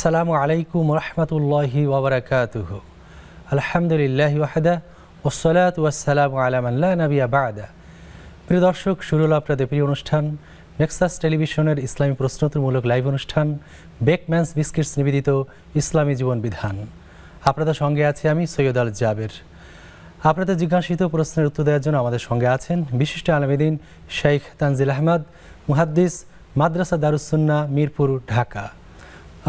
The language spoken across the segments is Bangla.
আসসালামু আলাইকুম রহমতুল্লাহি ওয়া বারাকাতুহু। আলহামদুলিল্লাহি ওয়াহদা ওয়াসসালাতু ওয়াসসালামু আলা মান লা নাবিয়্যা বা'দা। প্রিয় দর্শক, শুরু হলো আপনাদের প্রিয় অনুষ্ঠান নেক্সাস টেলিভিশনের ইসলামী প্রশ্নোত্তরমূলক লাইভ অনুষ্ঠান বেকম্যানস বিস্কিটস নিবেদিত ইসলামী জীবন বিধান। আপনাদের সঙ্গে আছি আমি সৈয়দ আল জাবের। আপনাদের জিজ্ঞাসিত প্রশ্নের উত্তর দেওয়ার জন্য আমাদের সঙ্গে আছেন বিশিষ্ট আলেমদ্বীন শেখ তানজিল আহমদ, মুহাদ্দিস, মাদ্রাসা দারুস সুন্নাহ, মিরপুর, ঢাকা।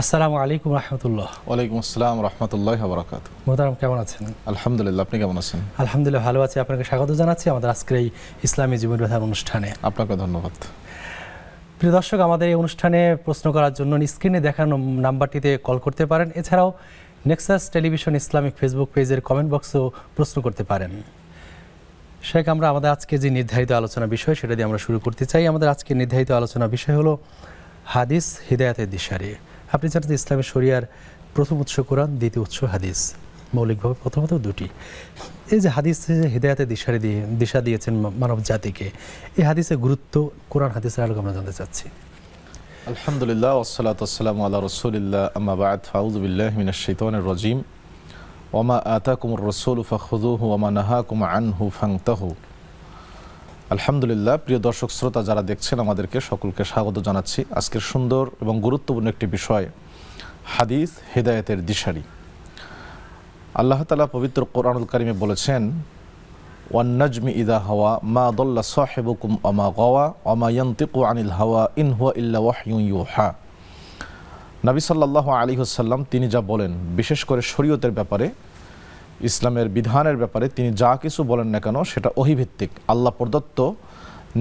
আসসালামু আলাইকুম রহমতুল্লাহ। ওয়ালাইকুম আসসালাম রহমতুল্লাহি ওয়া বারাকাতুহু। মোহতারাম, কেমন আছেন? আলহামদুলিল্লাহ, আপনি কেমন আছেন? আলহামদুলিল্লাহ ভালো আছি। আপনাকে স্বাগত জানাচ্ছি আমাদের আজকের এই ইসলামী জীবন বিধান অনুষ্ঠানে। আপনাকে ধন্যবাদ। প্রিয় দর্শক, আমাদের এই অনুষ্ঠানে প্রশ্ন করার জন্য স্ক্রিনে দেখানো নাম্বারটিতে কল করতে পারেন। এছাড়াও নেক্সাস টেলিভিশন ইসলামিক ফেসবুক পেজের কমেন্ট বক্সেও প্রশ্ন করতে পারেন। শেখ, আমরা আমাদের আজকে যে নির্ধারিত আলোচনা বিষয় সেটা দিয়ে আমরা শুরু করতে চাই। আমাদের আজকে নির্ধারিত আলোচনা বিষয় হলো হাদিস হিদায়াতের দিশারি। আপনি জানেন যে ইসলামের শরিয়ার প্রথম উৎস কোরআন, দ্বিতীয় উৎস হাদিস, মৌলিকভাবে প্রথমত দুটি। এই যে হাদিস যে হিদায়াতের দিশা দিয়েছেন মানব জাতিকে, এই হাদিসের গুরুত্ব কোরআন হাদিসের আলোকে আমরা জানতে চাচ্ছি। আলহামদুলিল্লাহ ওয়াসসালাতু ওয়াসসালামু আলা রাসূলিল্লাহ, আম্মা বা'দ, ফাউযু বিল্লাহি মিনাশ শাইতানির রাজীম। ওয়া মা আতাকুমুর রাসূলু ফাখুযুহু ওয়া মা নাহাকুম আনহু ফান্তাহু। আলহামদুলিল্লাহ, প্রিয় দর্শক শ্রোতা যারা দেখছেন, আমাদেরকে সকলকে স্বাগত জানাচ্ছি আজকের সুন্দর এবং গুরুত্বপূর্ণ একটি বিষয়, হাদিস হিদায়াতের দিশারি। আল্লাহ তাআলা পবিত্র কোরআনুল কারীমে বলেছেন, ওয়ান নাজমি ইযা হাওয়া মা দাল্লা সাহিবুকুম ওয়া মা গাওয়া ওয়া মা ইয়ানতিকু আনিল হাওয়া ইন হুয়া ইল্লা ওয়াহয়ুন ইউহা। নবী সাল্লাল্লাহু আলাইহি ওয়াসাল্লাম তিনি যা বলেন, বিশেষ করে শরীয়তের ব্যাপারে, ইসলামের বিধানের ব্যাপারে তিনি যা কিছু বলেন না কেন সেটা ওহীভিত্তিক, আল্লাহ প্রদত্ত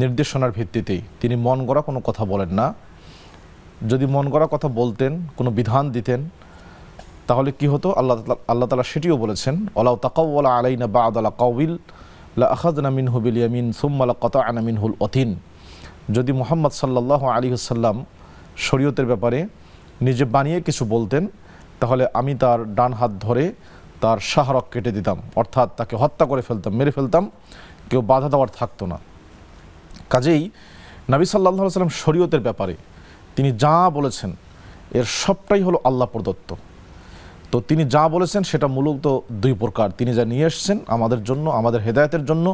নির্দেশনার ভিত্তিতেই। তিনি মন গড়া কোনো কথা বলেন না। যদি মন গড়া কথা বলতেন, কোনো বিধান দিতেন, তাহলে কি হতো? আল্লাহ তাআলা সেটিও বলেছেন, ওয়ালাউ তাকাওয়ালা আলাইনা বা'দাল কাওয়িল লা আখাযনা মিনহু বিল ইয়ামিন সুম্মা লাকাতা'না মিনহুল ওয়াতিন। যদি মুহাম্মদ সাল্লাল্লাহু আলাইহি ওয়াসাল্লাম শরীয়তের ব্যাপারে নিজে বানিয়ে কিছু বলতেন, তাহলে আমি তার ডান হাত ধরে তার শাহরগ কেটে দিতাম, অর্থাৎ তাকে হত্যা করে ফেলতাম, মেরে ফেলতাম, কেউ বাধা দেওয়ার থাকতো না। কাজেই নবী সাল্লাল্লাহু আলাইহি ওয়াসাল্লাম শরীয়তের ব্যাপারে তিনি যা বলেছেন এর সবটাই হলো আল্লাহ প্রদত্ত। তো তিনি যা বলেছেন সেটা মূলত দুই প্রকার। তিনি যা নিয়ে এসেছেন আমাদের জন্য, আমাদের হেদায়েতের জন্য,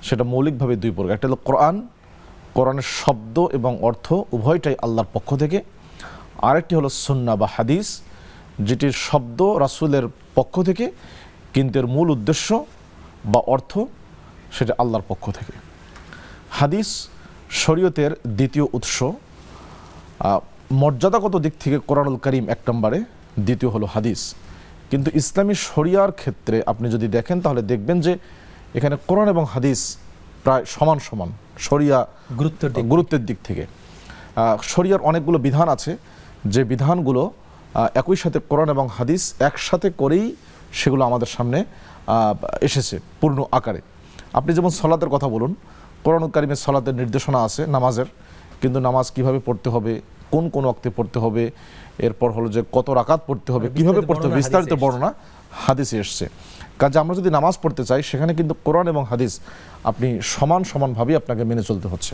সেটা মৌলিকভাবে দুই প্রকার। একটা হলো কোরআন, কোরআনের শব্দ এবং অর্থ উভয়টাই আল্লাহর পক্ষ থেকে। আরেকটি হলো সুন্নাহ বা হাদিস, যেটির শব্দ রাসূলের পক্ষ থেকে, কিন্তু এর মূল উদ্দেশ্য বা অর্থ সেটা আল্লাহর পক্ষ থেকে। হাদিস শরীয়তের দ্বিতীয় উৎস। মর্যাদাগত দিক থেকে কোরআনুল কারীম এক নম্বরে, দ্বিতীয় হলো হাদিস। কিন্তু ইসলামী শরিয়ার ক্ষেত্রে আপনি যদি দেখেন তাহলে দেখবেন যে এখানে কোরআন এবং হাদিস প্রায় সমান সমান শরিয়া গুরুত্বের দিক থেকে। শরিয়ার অনেকগুলো বিধান আছে, যে বিধানগুলো একই সাথে কোরআন এবং হাদিস একসাথে করেই সেগুলো আমাদের সামনে এসেছে পূর্ণ আকারে। আপনি যেমন সলাতের কথা বলুন, কোরআনুল কারীমে সলাতের নির্দেশনা আছে নামাজের, কিন্তু নামাজ কিভাবে পড়তে হবে, কোন কোন ওয়াক্তে পড়তে হবে, এরপর হলো যে কত রাকাত পড়তে হবে, কিভাবে পড়তে হবে, বিস্তারিত বর্ণনা হাদিসে এসছে। কাজে আমরা যদি নামাজ পড়তে চাই, সেখানে কিন্তু কোরআন এবং হাদিস আপনি সমানভাবেই আপনাকে মেনে চলতে হচ্ছে।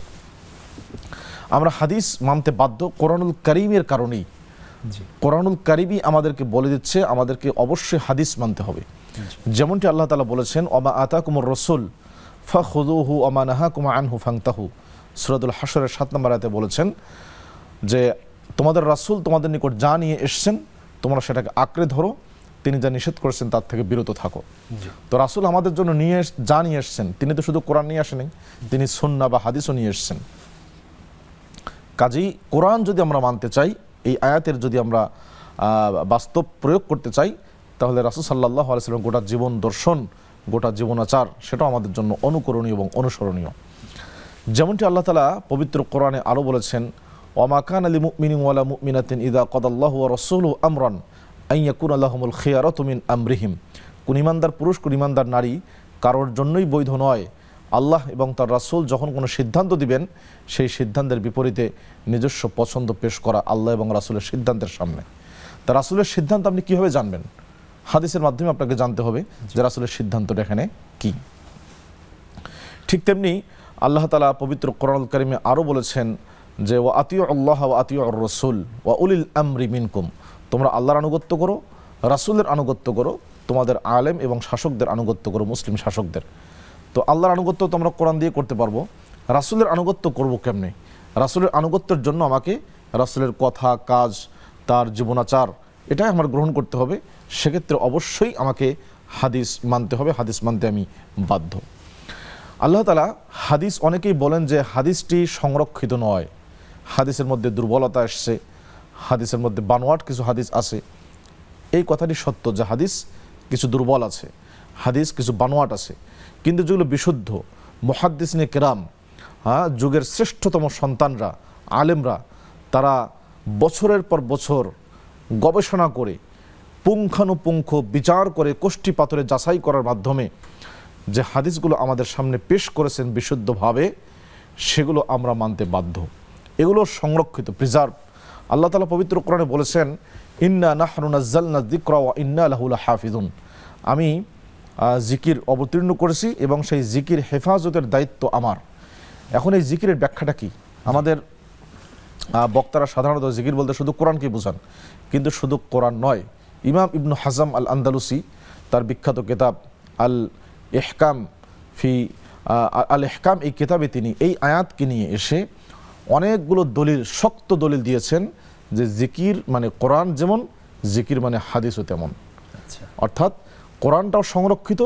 আমরা হাদিস মানতে বাধ্য কোরআনুল কারীমের কারণেই। কোরআনুল কারীমই আমাদেরকে বলে দিচ্ছে আমাদেরকে অবশ্যই হাদিস মানতে হবে। যেমনটি আল্লাহ তাআলা বলেছেন, ওমা আতাকুমুর রাসূল ফাখুযুহু ওয়া মা নাহাকুম আনহু ফান্তাহু। সূরাতুল হাশরের 7 নম্বর আয়াতে বলেছেন যে তোমাদের রাসূল তোমাদের নিকট যা নিয়ে এসেছেন তোমরা সেটাকে আঁকড়ে ধরো, তিনি যা নিষেধ করেছেন তার থেকে বিরত থাকো। তো রাসূল আমাদের জন্য যা নিয়ে এসেছেন, তিনি তো শুধু কোরআন নিয়ে আসেননি, তিনি সুন্নাহ বা হাদিসও নিয়ে এসেছেন। কাজেই কোরআন যদি আমরা মানতে চাই, এই আয়াতের যদি আমরা বাস্তব প্রয়োগ করতে চাই, তাহলে রাসূল সাল্লাল্লাহু আলাইহি ওয়াসাল্লাম গোটা জীবন দর্শন, গোটা জীবনাচার, সেটাও আমাদের জন্য অনুকরণীয় এবং অনুসরণীয়। যেমনটি আল্লাহ তাআলা পবিত্র কোরআনে আরও বলেছেন, ওমা কানা লিমুমিনিন ওয়ালা মুমিনাতিন ইযা কাদাল্লাহু ওয়া রাসূলুহু আমরান আন ইয়াকুনা লাহুমুল খিয়ারাতু মিন আমরিহিম। কোন ঈমানদার পুরুষ, কোন ঈমানদার নারী কারোর জন্যই বৈধ নয়, আল্লাহ এবং তার রাসূল যখন কোনো সিদ্ধান্ত দিবেন, সেই সিদ্ধান্তের বিপরীতে নিজস্ব পছন্দ পেশ করা আল্লাহ এবং রাসূলের সিদ্ধান্তের সামনে। তা রাসূলের সিদ্ধান্ত আপনি কীভাবে জানবেন? হাদিসের মাধ্যমে আপনাকে জানতে হবে যে রাসূলের সিদ্ধান্তটা এখানে কী। ঠিক তেমনি আল্লাহ তাআলা পবিত্র কোরআনুল কারীমে আরও বলেছেন যে ওয়া আতিউ আল্লাহ ওয়া আতিউ আর রাসূল ওয়া উলিল আমরি মিনকুম। তোমরা আল্লাহর আনুগত্য করো, রাসূলের আনুগত্য করো, তোমাদের আলেম এবং শাসকদের আনুগত্য করো, মুসলিম শাসকদের। তো আল্লাহর আনুগত্য তো আমরা কোরআন দিয়ে করতে পারবো, রাসূলের আনুগত্য করব কেমনে? রাসূলের আনুগত্যের জন্য আমাকে রাসূলের কথা, কাজ, তার জীবনাচার এটাই আমার গ্রহণ করতে হবে। সেক্ষেত্রে অবশ্যই আমাকে হাদিস মানতে হবে, হাদিস মানতে আমি বাধ্য। আল্লাহ তাআলা হাদিস, অনেকেই বলেন যে হাদিসটি সংরক্ষিত নয়, হাদিসের মধ্যে দুর্বলতা আসছে, হাদিসের মধ্যে বানোয়াট কিছু হাদিস আছে। এই কথাটি সত্য যে হাদিস কিছু দুর্বল আছে, হাদিস কিছু বানোয়াট আছে, কিন্তু যেগুলো বিশুদ্ধ মুহাদ্দিসিনে কেরাম, যুগের শ্রেষ্ঠতম সন্তানরা, আলেমরা, তারা বছরের পর বছর গবেষণা করে, পুঙ্খানুপুঙ্খ বিচার করে, কোষ্ঠী পাথরে যাচাই করার মাধ্যমে যে হাদিসগুলো আমাদের সামনে পেশ করেছেন বিশুদ্ধভাবে, সেগুলো আমরা মানতে বাধ্য। এগুলো সংরক্ষিত, প্রিজার্ভ। আল্লাহ তাআলা পবিত্র কোরআনে বলেছেন, ইন্না নাহনু নাজ্জালনা যিকরা ওয়া ইন্না লাহু লাহাফিজুন। আমি জিকির অবতীর্ণ করেছি এবং সেই জিকির হেফাজতের দায়িত্ব আমার। এখন এই জিকিরের ব্যাখ্যাটা কি? আমাদের বক্তারা সাধারণত জিকির বলতে শুধু কোরআনকে বোঝান, কিন্তু শুধু কোরআন নয়। ইমাম ইবনু হাজম আল আন্দালুসি তার বিখ্যাত কিতাব আল ইহকাম আল ইহকাম, এই কিতাবে তিনি এই আয়াতকে নিয়ে এসে অনেকগুলো দলিল, শক্ত দলিল দিয়েছেন যে জিকির মানে কোরআন যেমন, জিকির মানে হাদিসও তেমন। অর্থাৎ কোরআনটাও সংরক্ষিত,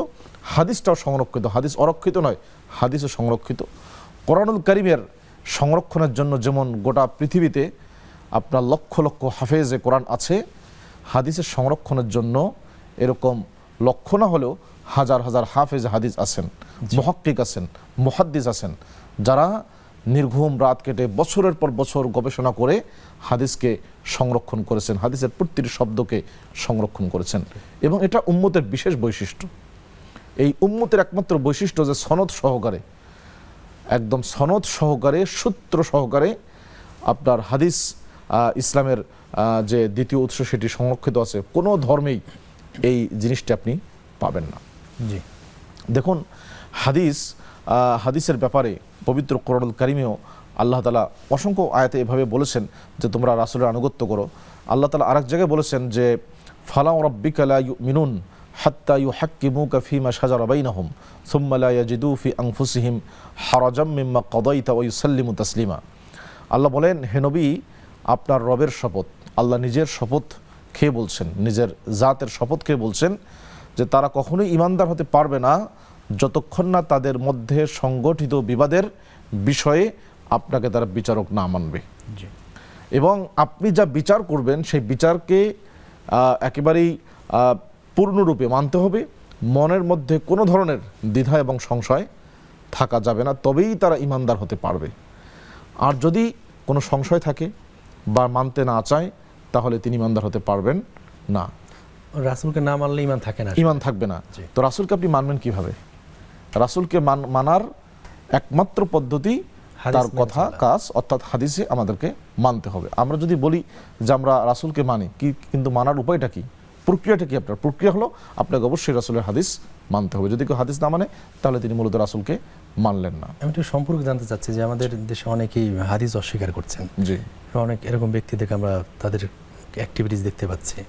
হাদিসটাও সংরক্ষিত। হাদিস অরক্ষিত নয়, হাদিসও সংরক্ষিত। কোরআনুল কারীমের সংরক্ষণের জন্য যেমন গোটা পৃথিবীতে আপনার লক্ষ লক্ষ হাফেজে কোরআন আছে, হাদিসের সংরক্ষণের জন্য এরকম লক্ষ না হলেও হাজার হাজার হাফেজ হাদিস আছেন, মুহাক্কিক আছেন, মুহাদ্দিস আছেন, যারা নির্ঘুম রাত কেটে বছরের পর বছর গবেষণা করে হাদিসকে সংরক্ষণ করেছেন, হাদিসের প্রতিটি শব্দকে সংরক্ষণ করেছেন। এবং এটা উম্মতের বিশেষ বৈশিষ্ট্য। এই উম্মতের একমাত্র বৈশিষ্ট্য যে সনদ সহকারে, একদম সনদ সহকারে, সূত্র সহকারে আপনার হাদিস, ইসলামের যে দ্বিতীয় উৎস সেটি সংরক্ষিত আছে। কোনো ধর্মেই এই জিনিসটি আপনি পাবেন না। জি, দেখুন হাদিসের ব্যাপারে পবিত্র কোরআনুল কারীমেও আল্লাহ তাআলা অসংখ্য আয়াতে এভাবে বলেছেন যে তোমরা রাসূলের আনুগত্য করো। আল্লাহ তাআলা আরেক জায়গায় বলেছেন যে ফালা রাব্বিকা লা ইউমিনুন হাত্তা ইউহাক্কিমুকা ফীমা শাজারা বাইনাহুম সুম্মা লা ইয়াজিদু ফি আনফুসিহিম হারাজাম মিম্মা কাদাইতা ওয়া ইউসাল্লিমু তাসলিমা। আল্লাহ বলেন, হে নবী, আপনার রবের শপথ, আল্লাহ নিজের শপথ খেয়ে বলছেন, নিজের জাতের শপথ খেয়ে বলছেন যে তারা কখনোই ঈমানদার হতে পারবে না যতক্ষণ না তাদের মধ্যে সংগঠিত বিবাদের বিষয়ে আপনাকে তারা বিচারক না মানবে। এবং আপনি যা বিচার করবেন সেই বিচারকে একেবারেই পূর্ণরূপে মানতে হবে। মনের মধ্যে কোনো ধরনের দ্বিধা এবং সংশয় থাকা যাবে না, তবেই তারা ঈমানদার হতে পারবে। আর যদি কোনো সংশয় থাকে বা মানতে না চায়, তাহলে তিনি ঈমানদার হতে পারবেন না। রাসূলকে না মানলে ঈমান থাকে না, ঈমান থাকবে না। তো রাসূলকে আপনি মানবেন কিভাবে? রাসূলকে মানার একমাত্র পদ্ধতি তার কথা, কাজ, অর্থাৎ হাদিসে আমাদেরকে মানতে হবে। আমরা যদি বলি যে আমরা রাসূলকে মানি, কিন্তু মানার উপায়টা কি, প্রক্রিয়াটা কি? আপনার প্রক্রিয়া হলো আপনাকে অবশ্যই রাসূলের হাদিস মানতে হবে। যদি কেউ হাদিস না মানে, তাহলে তিনি মূলত রাসূলকে মানলেন না। আমি একটু সম্পর্ক জানতে চাচ্ছি যে আমাদের দেশে অনেকেই হাদিস অস্বীকার করছেন। জি, অনেক এরকম ব্যক্তি থেকে আমরা তাদের অ্যাক্টিভিটিস দেখতে পাচ্ছি।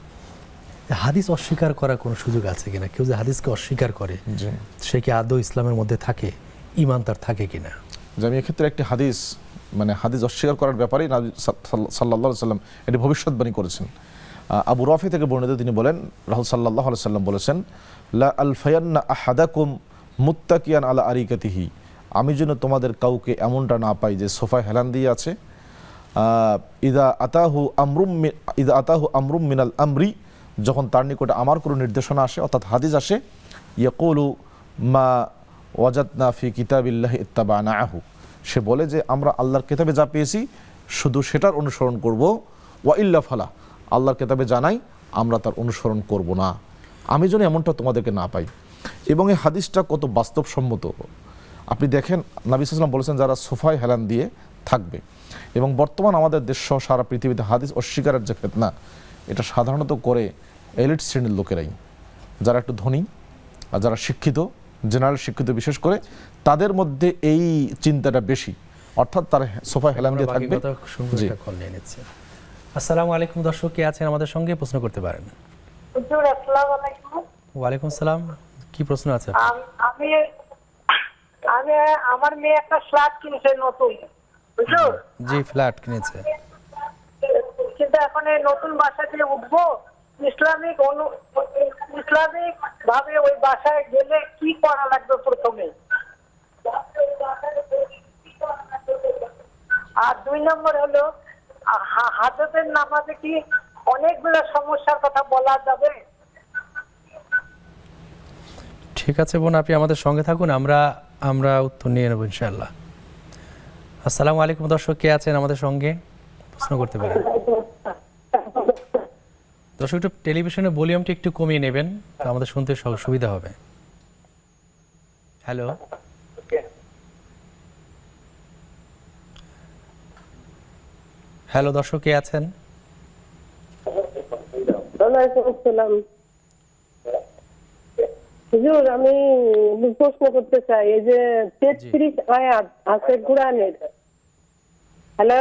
হাদিস অস্বীকার করার কোনো সুযোগ আছে কিনা? কেউ যে হাদিসকে অস্বীকার করে, সে কি আদৌ ইসলামের মধ্যে থাকে, ঈমান তার থাকে কিনা? যে আমি এক্ষেত্রে একটি হাদিস, মানে হাদিস অস্বীকার করার ব্যাপারেই নবী সাল্লাল্লাহু আলাইহি সাল্লাম এটি ভবিষ্যৎবাণী করেছেন। আবু রাফি থেকে বর্ণিত, তিনি বলেন, রাসূল সাল্লাল্লাহু আলাইহি সাল্লাম বলেছেন, লা আলফায়ান্না আহাদাকুম মুত্তাকিয়ান আলা আরিকাতিহি, আমি যেন তোমাদের কাউকে এমনটা না পাই যে সোফায় হেলান দিয়ে আছে। ইদা আতাহু আমরুম মিনাল আমরি, যখন তার নিকটে আমার কোনো নির্দেশনা আসে, অর্থাৎ হাদিস আসে, ইয়াকুলু মা ওয়াজাদনা ফি কিতাবিল্লাহি ইত্তাবানাহু, সে বলে যে আমরা আল্লাহর কিতাবে যা পেয়েছি শুধু সেটার অনুসরণ করব, ওয়া ইল্লা ফালা, আল্লাহর কিতাবে জানাই আমরা তার অনুসরণ করব না। আমি যেন এমনটা তোমাদেরকে না পাই। এবং এই হাদিসটা কত বাস্তবসম্মত। আপনি দেখেন, নবী সাল্লাল্লাহু আলাইহি ওয়াসাল্লাম বলেছেন যারা সোফায় হেলান দিয়ে থাকবে। এবং বর্তমান আমাদের দেশ সহ সারা পৃথিবীতে হাদিস অস্বীকারের যে ফিতনা, এটা সাধারণত করে এলিট শ্রেণীর লোকেরাই, যারা একটু ধনী আর যারা শিক্ষিত, জেনারেল শিক্ষিত বিশেষ করে, তাদের মধ্যে এই চিন্তাটা বেশি। অর্থাৎ তারা সোফায় হেলান দিয়ে থাকবে। আসসালামু আলাইকুম দর্শক, কে আছেন আমাদের সঙ্গে প্রশ্ন করতে পারেন। হুজুর আসসালামু আলাইকুম। ওয়ালাইকুম সালাম, কি প্রশ্ন আছে আপনার? আমি আমি আমার মেয়ে একটা ফ্ল্যাট কিনেছে নতুন, হুজুর। জি, ফ্ল্যাট কিনেছে। কিন্তু এখন এই নতুন বাসাতে উঠবো, ইসলামিক ভাবে ওই বাসায় গেলে কি করা লাগবে প্রথমে? আর 2 নম্বর হলো হাজতের নামাজে কি অনেকগুলো সমস্যার কথা বলা যাবে? ঠিক আছে বোন, আপনি আমাদের সঙ্গে থাকুন, আমরা উত্তর নিয়ে নেব ইনশাআল্লাহ। আসসালামু আলাইকুম দর্শক, কে আছেন আমাদের সঙ্গে প্রশ্ন করতে পারেন। দর্শক, একটু টেলিভিশনের ভলিউমটা একটু কমিয়ে নেবেন, তো আমাদের শুনতে সুবিধা হবে। হ্যালো, হ্যালো দর্শক, কে আছেন? ওয়ালাইকুম আসসালাম। হুজুর, আমি প্রশ্ন করতে চাই, এই যে 33 আয়াত আছে কোরআনের। হ্যালো,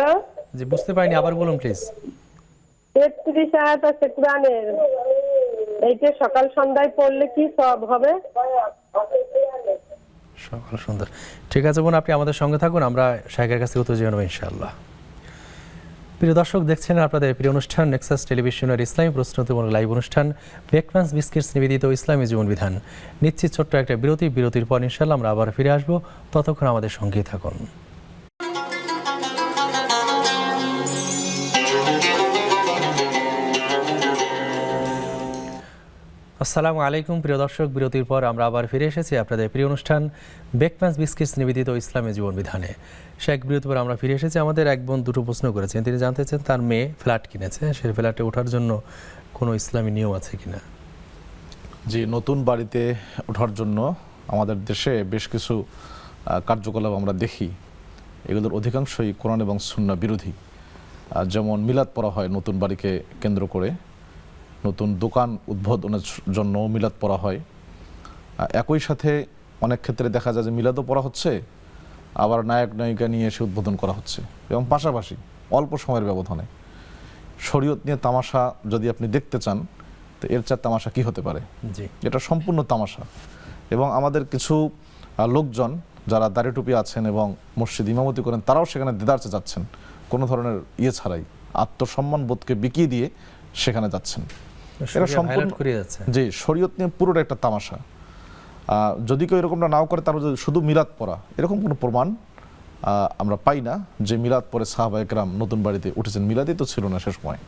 জি, বুঝতে পারিনি, আবার বলুন প্লিজ। 33 আয়াত আছে কোরআনের, এইটা সকাল সন্ধ্যায় পড়লে কি সওয়াব হবে? সকাল সুন্দর। ঠিক আছে বোন, আপনি আমাদের সঙ্গে থাকুন, আমরা শাইখের কাছে উত্তর জেনে নেব ইনশাআল্লাহ। প্রিয় দর্শক, দেখছেন আপনাদের প্রিয় অনুষ্ঠান নেক্সাস টেলিভিশনের ইসলামী প্রশ্নোত্তরমূলক লাইভ অনুষ্ঠান ব্রেকফাস্ট বিস্কিটস নিবেদিত ইসলামী জীবন বিধান। নিচ্ছি ছোট্ট একটা বিরতির পর ইনশাআল্লাহ আমরা আবার ফিরে আসবো, ততক্ষণ আমাদের সঙ্গেই থাকুন। আসসালামু আলাইকুম প্রিয় দর্শক, বিরতির পর আমরা আবার ফিরে এসেছি আপনাদের প্রিয় অনুষ্ঠান ব্রেকফাস্ট বিস্কিটস নিবেদিত ইসলামী জীবন বিধানে। শেখ বিরতির পর আমরা ফিরে এসেছি। আমাদের এক বোন দুটো প্রশ্ন করেছেন, তিনি জানতে চান তার মেয়ে ফ্ল্যাট কিনেছে, সেই ফ্ল্যাটে ওঠার জন্য কোনো ইসলামী নিয়ম আছে কিনা। জি, নতুন বাড়িতে ওঠার জন্য আমাদের দেশে বেশ কিছু কার্যকলাপ আমরা দেখি, এগুলোর অধিকাংশই কোরআন এবং সুন্নাহ বিরোধী। যেমন মিলাদ পড়া হয় নতুন বাড়িকে কেন্দ্র করে, নতুন দোকান উদ্বোধনের জন্য মিলাদ পড়া হয়। একই সাথে অনেক ক্ষেত্রে দেখা যায় যে মিলাদও পড়া হচ্ছে, আবার নায়ক নায়িকা নিয়ে এসে উদ্বোধন করা হচ্ছে, এবং পাশাপাশি অল্প সময়ের ব্যবধানে। শরীয়ত নিয়ে তামাশা যদি আপনি দেখতে চান, তো এর চার তামাশা কি হতে পারে? জি, এটা সম্পূর্ণ তামাশা। এবং আমাদের কিছু লোকজন যারা দাড়ি টুপি আছেন এবং মসজিদ ইমামতি করেন, তারাও সেখানে দেদারচে যাচ্ছেন, কোনো ধরনের ছাড়াই, আত্মসম্মান বোধকে বিকিয়ে দিয়ে সেখানে যাচ্ছেন। এটা সম্পূর্ণ জি, শরীয়ত নিয়ে পুরোটা একটা তামাশা। যদি কেউ এরকমটা নাও করে, তার শুধু মিলাদ পড়া, এরকম কোনো প্রমাণ আমরা পাই না যে মিলাদ পরে সাহাবা একরাম নতুন বাড়িতে উঠেছেন। মিলাদই তো ছিল না সে সময়।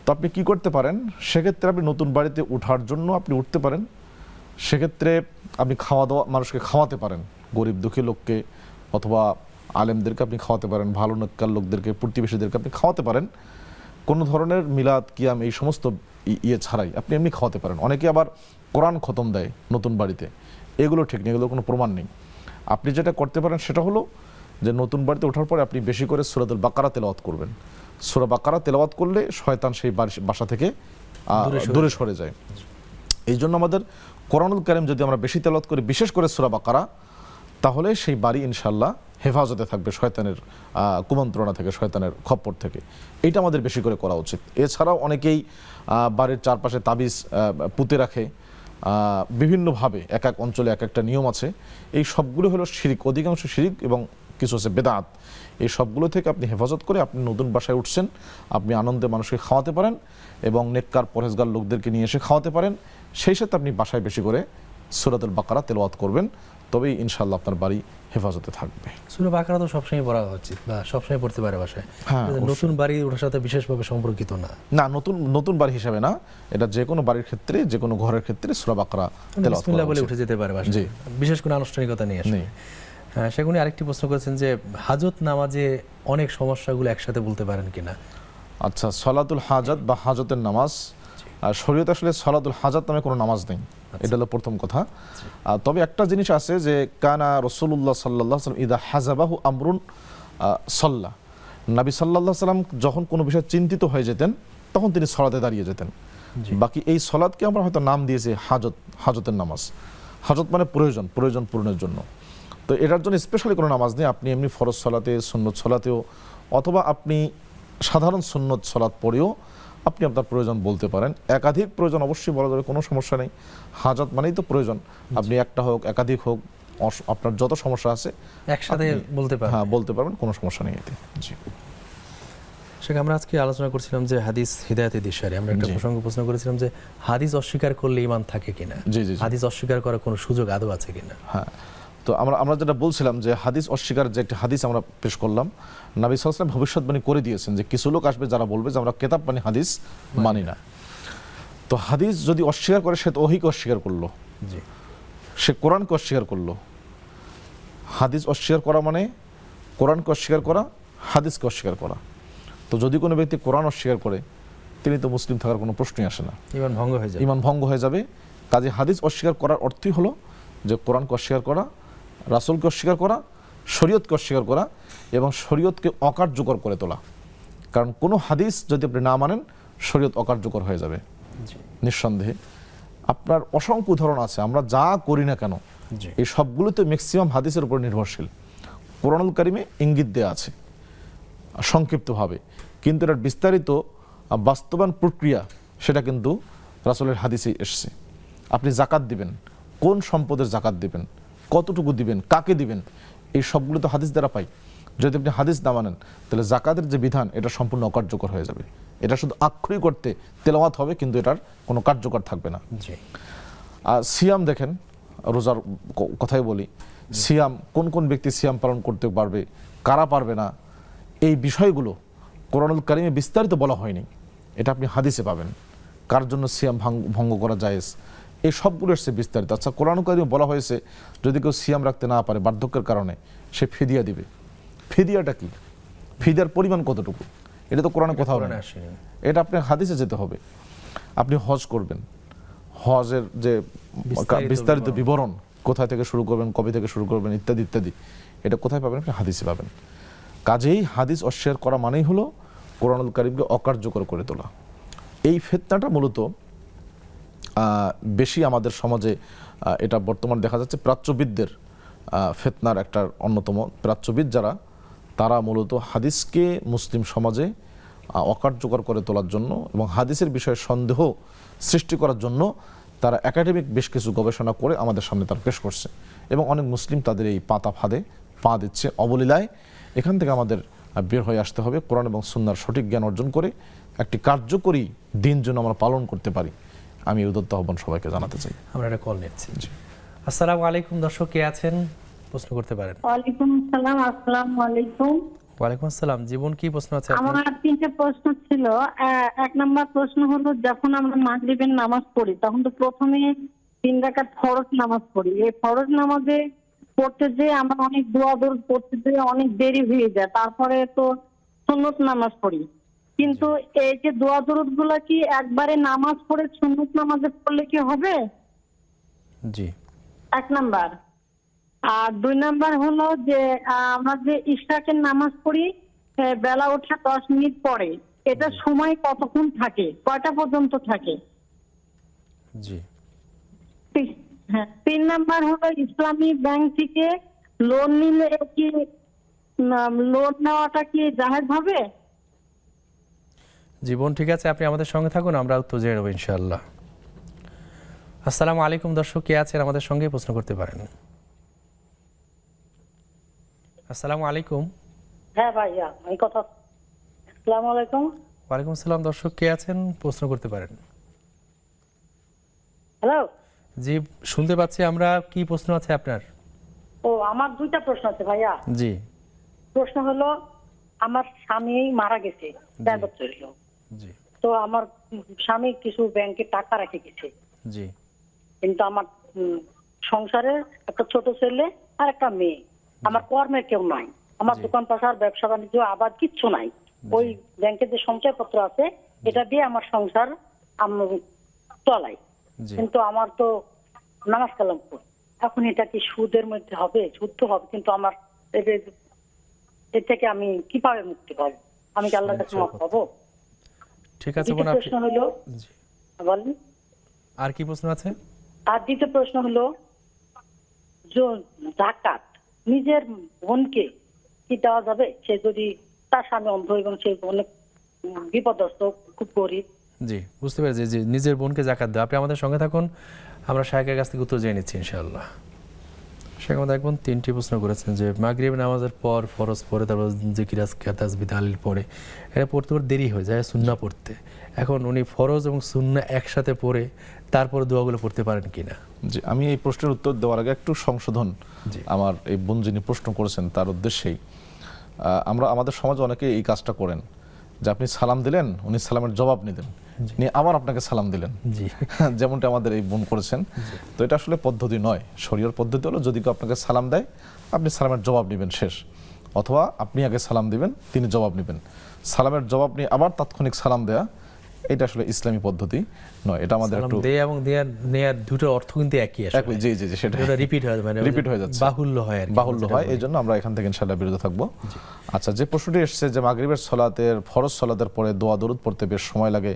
তো আপনি কি করতে পারেন, সেক্ষেত্রে আপনি নতুন বাড়িতে ওঠার জন্য আপনি উঠতে পারেন। সেক্ষেত্রে আপনি খাওয়া দাওয়া, মানুষকে খাওয়াতে পারেন, গরিব দুঃখী লোককে অথবা আলেমদেরকে আপনি খাওয়াতে পারেন, ভালো নেককার লোকদেরকে, প্রতিবেশীদেরকে আপনি খাওয়াতে পারেন। কোনো ধরনের মিলাদ কিয়াম এই সমস্ত ছাড়াই আপনি এমনি খাওয়াতে পারেন। অনেকে আবার কোরআন খতম দেয় নতুন বাড়িতে, এগুলো ঠিক নেই, এগুলো কোনো প্রমাণ নেই। আপনি যেটা করতে পারেন সেটা হলো যে নতুন বাড়িতে ওঠার পরে আপনি বেশি করে সূরাতুল বাকারা তেলাওয়াত করবেন। সূরা বাকারা তেলাওয়াত করলে শয়তান সেই বাসা থেকে দূরে সরে যায়। এই জন্য আমাদের কোরআনুল কারীম যদি আমরা বেশি তেলাওয়াত করি, বিশেষ করে সূরা বাকারা, তাহলে সেই বাড়ি ইনশাআল্লাহ হেফাজতে থাকবে শয়তানের কুমন্ত্রণা থেকে, শয়তানের খপ্পর থেকে। এইটা আমাদের বেশি করে করা উচিত। এছাড়াও অনেকেই বাড়ির চারপাশে তাবিজ পুঁতে রাখে, বিভিন্নভাবে এক এক অঞ্চলে এক একটা নিয়ম আছে। এই সবগুলো হলো শিরিক, অধিকাংশ শিরিক, এবং কিছু হচ্ছে বেদাত। এই সবগুলো থেকে আপনি হেফাজত করে আপনি নতুন বাসায় উঠছেন, আপনি আনন্দে মানুষকে খাওয়াতে পারেন এবং নেককার পরহেজগার লোকদেরকে নিয়ে এসে খাওয়াতে পারেন। সেই সাথে আপনি বাসায় বেশি করে সূরাতুল বাকারা তেলাওয়াত করবেন, তবেই ইনশাআল্লাহ আপনার বাড়ি হেফাজতে থাকবে। সূরা বাকারা তো সবসময় পড়া উচিত, বা সবসময় পড়তে পারে বাসায়। হ্যাঁ, নতুন বাড়ি ওঠার সাথে বিশেষভাবে সম্পর্কিত না, নতুন বাড়ি হিসাবে না, এটা যে কোনো বাড়ির ক্ষেত্রে, যে কোনো ঘরের ক্ষেত্রে সূরা বাকারা তেলাওয়াত বিসমিল্লাহ বলে করা উঠে যেতে পারে বাসায়, জি, বিশেষ কোনো আনুষ্ঠানিকতা নিয়ে আসে। হ্যাঁ, সেগুলি আরেকটি প্রশ্ন করেছেন যে হাজত নামাজে অনেক সমস্যাগুলো একসাথে বলতে পারেন কিনা। আচ্ছা, সলাতুল হাজাত বা হাজতের নামাজ, শরীয়তে আসলে সলাতুল হাজাত নামে কোনো নামাজ নেই, এটা হলো প্রথম কথা। তবে একটা জিনিস আছে যে কানা রাসূলুল্লাহ সাল্লাল্লাহু আলাইহি ওয়াসাল্লাম ইদা হাজাবাহু আমরুন সাল্লা, নবী সাল্লাল্লাহু আলাইহি ওয়াসাল্লাম যখন কোনো বিষয়ে চিন্তিত হয়ে যেতেন, তখন তিনি সলাতে দাঁড়িয়ে যেতেন। বাকি এই সলাতকে আমরা হয়তো নাম দিয়েছি হাজতের নামাজ। হাজত মানে প্রয়োজন পূরণের জন্য। তো এটার জন্য স্পেশালি কোনো নামাজ নেই। আপনি এমনি ফরজ সলাতে, সুন্নত সলাতেও, অথবা আপনি সাধারণ সুন্নত সালাত পড়েও আপনি আপনার প্রয়োজন বলতে পারেন। একাধিক প্রয়োজন অবশ্যই বলা যাবে, কোনো সমস্যা নেই। হাজাত মানেই তো প্রয়োজন, আপনি একটা হোক একাধিক হোক, আপনার যত সমস্যা আছে একসাথে বলতে পারেন। হ্যাঁ বলতে পারবেন, কোনো সমস্যা নেই এতে। জি সেখানে আমরা আজকে আলোচনা করছিলাম যে হাদিস হিদায়াতে দিশারি, আমরা একটা জি। প্রশ্ন করেছিলাম যে হাদিস অস্বীকার করলে ঈমান থাকে কিনা, জি জি জি। হাদিস অস্বীকার করার কোনো সুযোগ আদৌ আছে কিনা। হ্যাঁ, তো আমরা যেটা বলছিলাম যে হাদিস অস্বীকার, যে একটা হাদিস আমরা পেশ করলাম, নবী সাল্লাল্লাহু আলাইহি ওয়াসাল্লাম ভবিষ্যৎবাণী করে দিয়েছেন যে কিছু লোক আসবে যারা বলবে যে আমরা কিতাব মানে হাদিস মানি না। তো হাদিস যদি অস্বীকার করে, সে তো ওহীকে অস্বীকার করলো, জি সে কোরআনকে অস্বীকার করলো। হাদিস অস্বীকার করা মানে কোরআনকে অস্বীকার করা, হাদিসকে অস্বীকার করা। তো যদি কোনো ব্যক্তি কোরআন অস্বীকার করে, তিনি তো মুসলিম থাকার কোনো প্রশ্নই আসে না, ঈমান ভঙ্গ হয়ে যায়। ঈমান ভঙ্গ হয়ে যাবে। কাজে হাদিস অস্বীকার করার অর্থই হলো যে কোরআনকে অস্বীকার করা, রাসূলকে অস্বীকার করা, শরীয়তকে অস্বীকার করা এবং শরীয়তকে অকার্যকর করে তোলা। কারণ কোনো হাদিস যদি আপনি না মানেন, শরীয়ত অকার্যকর হয়ে যাবে নিঃসন্দেহে। আপনার অসংখ্য উদাহরণ আছে, আমরা যা করি না কেন জি এই সবগুলোতে ম্যাক্সিমাম হাদিসের উপর নির্ভরশীল। কোরআনুল কারিমে ইঙ্গিত দেয়া আছে সংক্ষিপ্তভাবে, কিন্তু এটার বিস্তারিত বাস্তবায়ন প্রক্রিয়া সেটা কিন্তু রাসূলের হাদিসে এসেছে। আপনি জাকাত দিবেন, কোন সম্পদের জাকাত দিবেন, কতটুকু দিবেন, কাকে দিবেন, এই সবগুলো তো হাদিস দ্বারা পাই। যদি আপনি হাদিস না মানেন, তাহলে জাকাতের যে বিধান এটা সম্পূর্ণ অকার্যকর হয়ে যাবে। এটা শুধু আক্ষরিক করতে তেলাওয়াত হবে, কিন্তু এটার কোনো কার্যকর থাকবে না। জি আর সিয়াম দেখেন, রোজার কথাই বলি, সিয়াম কোন কোন ব্যক্তি সিয়াম পালন করতে পারবে, কারা পারবে না, এই বিষয়গুলো কোরআনুল কারিমে বিস্তারিত বলা হয়নি, এটা আপনি হাদিসে পাবেন। কার জন্য সিয়াম ভঙ্গ করা জায়েজ, এই সবগুলো এসছে বিস্তারিত। আচ্ছা, কোরআনুল কারিমে বলা হয়েছে যদি কেউ সিয়াম রাখতে না পারে বার্ধক্যের কারণে, সে ফিদিয়া দিবে। ফিদিয়াটা কি, ফিদিয়ার পরিমাণ কতটুকু, এটা তো কোরআনে কোথাও নেই, আসেনি। এটা আপনি হাদিসে যেতে হবে। আপনি হজ করবেন, হজের যে বিস্তারিত বিবরণ, কোথা থেকে শুরু করবেন, কবে থেকে শুরু করবেন, ইত্যাদি ইত্যাদি, এটা কোথায় পাবেন? আপনি হাদিসে পাবেন। কাজেই হাদিস অস্বীকার করা মানেই হলো কোরআনুল কারিমকে অকার্যকর করে তোলা। এই ফিতনাটা মূলত বেশি আমাদের সমাজে, এটা বর্তমান দেখা যাচ্ছে প্রাচ্যবিদদের ফিতনার একটা অন্যতম। প্রাচ্যবিদ যারা, তারা মূলত হাদিসকে মুসলিম সমাজে অকার্যকর করে তোলার জন্য এবং হাদিসের বিষয়ে সন্দেহ সৃষ্টি করার জন্য তারা একাডেমিক বেশ কিছু গবেষণা করে আমাদের সামনে তারা পেশ করছে, এবং অনেক মুসলিম তাদের এই পাতা ফাঁদে পা দিচ্ছে অবলীলায়। এখান থেকে আমাদের বের হয়ে আসতে হবে, কোরআন এবং সুন্নাহর সঠিক জ্ঞান অর্জন করে একটি কার্যকরী দিন যেন আমরা পালন করতে পারি। আমি উদ্যত আহ্বান সবাইকে জানাতে চাই। আমরা একটা কল নিচ্ছি। আসসালামু আলাইকুম, দর্শক কে আছেন, প্রশ্ন করতে পারেন। ওয়ালাইকুম আসসালাম। আসসালামু আলাইকুম। ওয়ালাইকুম আসসালাম। জীবন, কি প্রশ্ন আছে আপনার? আমার তিনটে প্রশ্ন ছিল। এক নম্বর প্রশ্ন হলো, যখন আমরা মাগরিবের নামাজ পড়ি তখন তো প্রথমে 3 রাকাত ফরজ নামাজ পড়ি। এই ফরজ নামাজে পড়তে যেয়ে আমরা অনেক দোয়া দরুদ পড়তে যেয়ে অনেক দেরি হয়ে যায়, তারপরে তো সুন্নত নামাজ পড়ি। কিন্তু এই যে দোয়া দরুদ গুলা কি একবারে নামাজ পড়ে সুন্নত নামাজে পড়লে কি হবে? জি 1 নাম্বার। আর 2 নাম্বার হলো যে আমরা যে ইশরাকের নামাজ পড়ি বেলা ওঠা 10 মিনিট পরে, এটা সময় কতক্ষণ থাকে, কয়টা পর্যন্ত থাকে? জি হ্যাঁ। 3 নাম্বার হলো, ইসলামী ব্যাংক থেকে লোন নিলে কি লোন নেওয়াটা কি জায়েজ হবে? জীবন, ঠিক আছে, আপনি আমাদের সঙ্গে থাকুন, আমরা উত্তর জেনে নেব ইনশাআল্লাহ। আসসালামু আলাইকুম, দর্শক কে আছেন আমাদের সঙ্গে, প্রশ্ন করতে পারেন। আসসালামু আলাইকুম। হ্যাঁ ভাইয়া, এই কথা। আসসালামু আলাইকুম। ওয়ালাইকুম আসসালাম, দর্শক কে আছেন, প্রশ্ন করতে পারেন। হ্যালো। জি শুনতে পাচ্ছি আমরা, কি প্রশ্ন আছে আপনার? ও, আমার 2টা প্রশ্ন আছে ভাইয়া। জি প্রশ্ন হলো, আমার স্বামী মারা গেছে 4 বছর হলো। জি তো আমার স্বামী কিছু ব্যাংকে টাকা রেখে গেছে, জি কিন্তু আমার সংসারে একটা ছোট ছেলে আর একটা মেয়ে, আমার কর্মের কেউ নাই, আমার দোকান পাশার ব্যবসা বাণিজ্য আবার কিচ্ছু নাই। ওই ব্যাংকের যে সঞ্চয়পত্র আছে এটা দিয়ে আমার সংসার চলাই। জি কিন্তু আমার তো নামাজ কালাম পড়ি, এখন এটা কি সুদের মধ্যে হবে? সুদ তো হবে, কিন্তু আমার এর থেকে আমি কিভাবে মুক্তি পাবো? আমি কি আল্লাহর কাছে মাফ পাবো? ঠিক আছে বোন, দ্বিতীয় প্রশ্ন হলো, জি বলেন। আর কি প্রশ্ন আছে? আর দ্বিতীয় প্রশ্ন হলো, যাকাত নিজের বোনকে কি দেওয়া যাবে? সে যদি তার স্বামী অন্ধ এবং সেই বোনের বিপদগ্রস্ত, খুব গরিব। জি, বুঝতে পেরেছি। যে নিজের বোনকে জাকাত দেওয়া। আপনি আমাদের সঙ্গে থাকুন, আমরা শায়েখের কাছ থেকে উত্তর জেনে নিচ্ছি ইনশাআল্লাহ। শায়েখ আমাদের একজন 3টি প্রশ্ন করেছেন যে মাগরিব নামাজের পর ফরজ পড়ে, তারপর জিকির আজকার তাসবিহ তাহলিল পড়ে, এটা পড়তে পড়তে দেরি হয়ে যায় সুন্নাহ পড়তে। এখন উনি ফরজ এবং সুন্নাহ একসাথে পড়ে তারপরে দোয়াগুলো পড়তে পারেন কিনা? জি, আমি এই প্রশ্নের উত্তর দেওয়ার আগে একটু সংশোধন জি। আমার এই বোন যিনি প্রশ্ন করেছেন তার উদ্দেশ্যেই। আমরা আমাদের সমাজে অনেকে এই কাজটা করেন যে আপনি সালাম দিলেন, উনি সালামের জবাব নিলেন, নিয়ে আবার আপনাকে সালাম দিলেন, জি, যেমনটা আমাদের এই বোন করেছেন। তো এটা আসলে পদ্ধতি নয়। শরীয়র পদ্ধতি হলো যদি কেউ আপনাকে সালাম দেয় আপনি সালামের জবাব নেবেন শেষ, অথবা আপনি আগে সালাম দিবেন, তিনি জবাব নেবেন। সালামের জবাব নিয়ে আবার তাৎক্ষণিক সালাম দেয়া, এটা আসলে ইসলামী পদ্ধতি নয়। এটা আমাদের সালাম একটু দেয়া এবং নেয়ার দুটোর অর্থ কিন্তু একই আসলে। একই, জি জি জি, সেটা এটা রিপিট হয়, মানে রিপিট হয়ে যাচ্ছে, বাহুল্য হয় আর কি, বাহুল্য হয়। এই জন্য আমরা এখান থেকে ইনশাআল্লাহ বিরত থাকবো। আচ্ছা, যে প্রশ্নটি এসেছে যে মাগরিবের সলাতের ফরজ সলাতের পরে দোয়া দরুদ পড়তে বেশ সময় লাগে,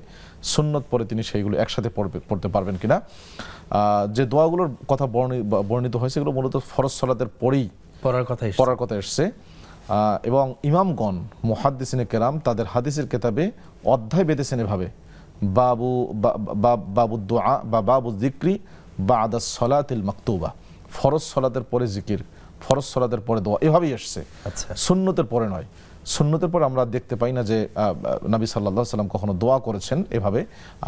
সুন্নত পরে তিনি সেইগুলো একসাথে পড়তে পারবেন কিনা? যে দোয়াগুলোর কথা বর্ণিত হয়েছে এগুলো মূলত ফরজ সলাতের পরেই পড়ার কথা এসছে। এবং ইমামগণ মুহাদ্দিসিনে কেরাম তাদের হাদিসের কেতাবে অধ্যায় বেঁধেছেন এভাবে, বাবু দোয়া বা বাবু যিকরি বাদা সলাতিল মাকতুবা, ফরজ সলাতের পরে জিকির, ফরজ সলাতের পরে দোয়া, এভাবেই এসছে। আচ্ছা, সুন্নতের পরে নয়। সুন্নতের পরে আমরা দেখতে পাই না যে নবী সাল্লাল্লাহু আলাইহি সাল্লাম কখনো দোয়া করেছেন এভাবে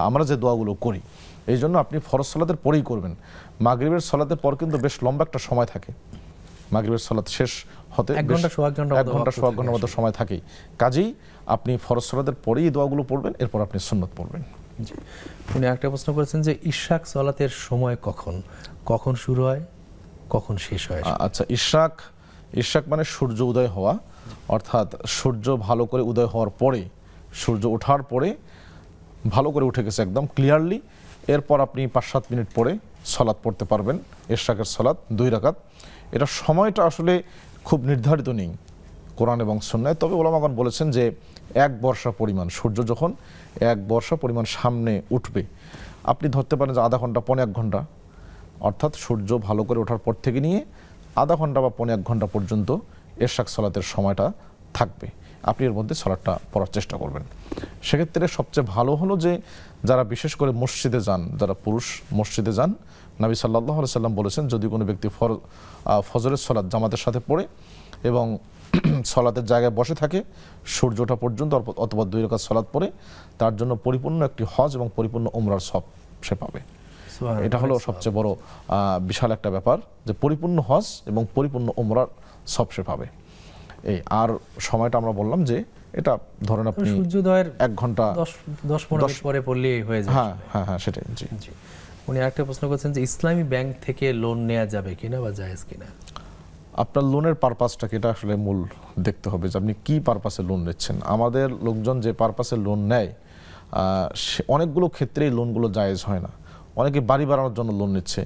আমরা যে দোয়াগুলো করি। এই জন্য আপনি ফরজ সলাতের পরেই করবেন। মাগরিবের সলাতের পর কিন্তু বেশ লম্বা একটা সময় থাকে, মাগরিবের সলাত শেষ হতে 1 ঘন্টা সোয়া ঘন্টার মতো সময় থাকেই। কাজেই আপনি ফরজ সলাতের পরেই দোয়াগুলো পড়বেন, এরপর আপনি সুন্নত পড়বেন। জি। উনি একটা প্রশ্ন করেছেন যে ইশরাক সলাতের সময় কখন শুরু হয়, কখন শেষ হয়? আচ্ছা, ইশরাক মানে সূর্য উদয় হওয়া, অর্থাৎ সূর্য ভালো করে উদয় হওয়ার পরে, সূর্য ওঠার পরে ভালো করে উঠে গেছে একদম ক্লিয়ারলি, এরপর আপনি 5-7 মিনিট পরে সলাত পড়তে পারবেন, ইশরাকের সলাত 2 রাকাত। এটা সময়টা আসলে খুব নির্ধারিত নেই কোরআন এবং সুন্নাহয়। তবে ওলামাগণ বলেছেন যে 1 বর্ষা পরিমাণ, সূর্য যখন 1 বর্ষা পরিমাণ সামনে উঠবে, আপনি ধরতে পারেন যে আধা ঘন্টা, 1.5 ঘন্টা, অর্থাৎ সূর্য ভালো করে ওঠার পর থেকে নিয়ে আধা ঘন্টা বা 1.5 ঘন্টা পর্যন্ত ইশরাক সলাতের সময়টা থাকবে। আপনি এর মধ্যে সলাতটা পড়ার চেষ্টা করবেন। সেক্ষেত্রে সবচেয়ে ভালো হলো যে যারা বিশেষ করে মসজিদে যান, যারা পুরুষ মসজিদে যান, নবী সাল্লাল্লাহু আলাইহি সাল্লাম বলেছেন যদি কোনো ব্যক্তি ফজরের সলাত জামাতের সাথে পড়ে এবং সলাতের জায়গায় বসে থাকে সূর্য ওঠা পর্যন্ত, অথবা 2 রাকাত সলাত পড়ে, তার জন্য পরিপূর্ণ একটি হজ এবং পরিপূর্ণ উমরার সওয়াব সে পাবে। এটা হলো সবচেয়ে বড় বিশাল একটা ব্যাপার, যে পরিপূর্ণ হজ এবং পরিপূর্ণ উমরার সওয়াব সে পাবে। এই আর সময়টা আমরা বললাম যে এটা ধরেন আপনি সূর্যোদয়ের 1 ঘন্টা 10-15 মিনিট পরে পড়লেই হয়ে যায়। হ্যাঁ সেটাই। জি জি। উনি আরেকটা প্রশ্ন করেছেন যে ইসলামী ব্যাংক থেকে লোন নেওয়া যাবে কিনা বা জায়েজ কিনা? আপনার লোনের পারপাসটাকে এটা আসলে মূল দেখতে হবে যে আপনি কি পারপাসে লোন নিচ্ছেন। আমাদের লোকজন যে পারপাসে লোন নেয় অনেকগুলো ক্ষেত্রে এই লোনগুলো জায়েজ হয় না। অনেকে বাড়ি বানানোর জন্য লোন নিচ্ছে,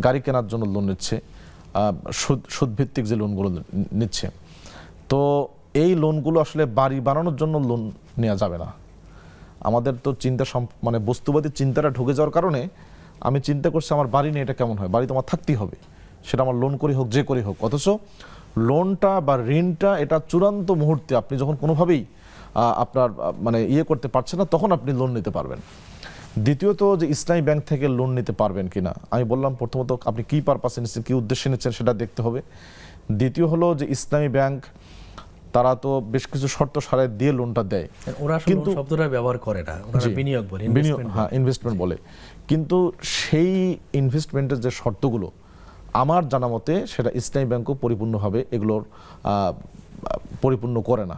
গাড়ি কেনার জন্য লোন নিচ্ছে, সুদভিত্তিক যে লোনগুলো নিচ্ছে। তো এই লোনগুলো আসলে বাড়ি বানানোর জন্য লোন নেওয়া যাবে না। আমাদের তো মানে বস্তুবাদী চিন্তাটা ঢুকে যাওয়ার কারণে আমি চিন্তা করছি আমার বাড়ি নিয়ে এটা কেমন হয়, বাড়ি তো আমার থাকতেই হবে, সেটা আমার লোন করি হোক যে করি হোক। অথচ লোনটা বা ঋণটা এটা চূড়ান্ত মুহূর্তে আপনি যখন কোনোভাবেই আপনার মানে করতে পারছেন না, তখন আপনি লোন নিতে পারবেন। দ্বিতীয়ত যে ইসলামী ব্যাংক থেকে লোন নিতে পারবেন কিনা, আমি বললাম প্রথমত আপনি কী পারপাসে নিচ্ছেন, কী উদ্দেশ্যে নিচ্ছেন সেটা দেখতে হবে। দ্বিতীয় হলো যে ইসলামী ব্যাংক তারা তো বেশ কিছু শর্ত সারায় দিয়ে লোনটা দেয়, ওরা কিন্তু শব্দটা ব্যবহার করে না, ওরা বিনিয়োগ বলে, ইনভেস্টমেন্ট বলে। কিন্তু সেই ইনভেস্টমেন্টের যে শর্তগুলো আমার জানা মতে সেটা ইসলামী ব্যাংকও পরিপূর্ণভাবে এগুলোর পরিপূর্ণ করে না।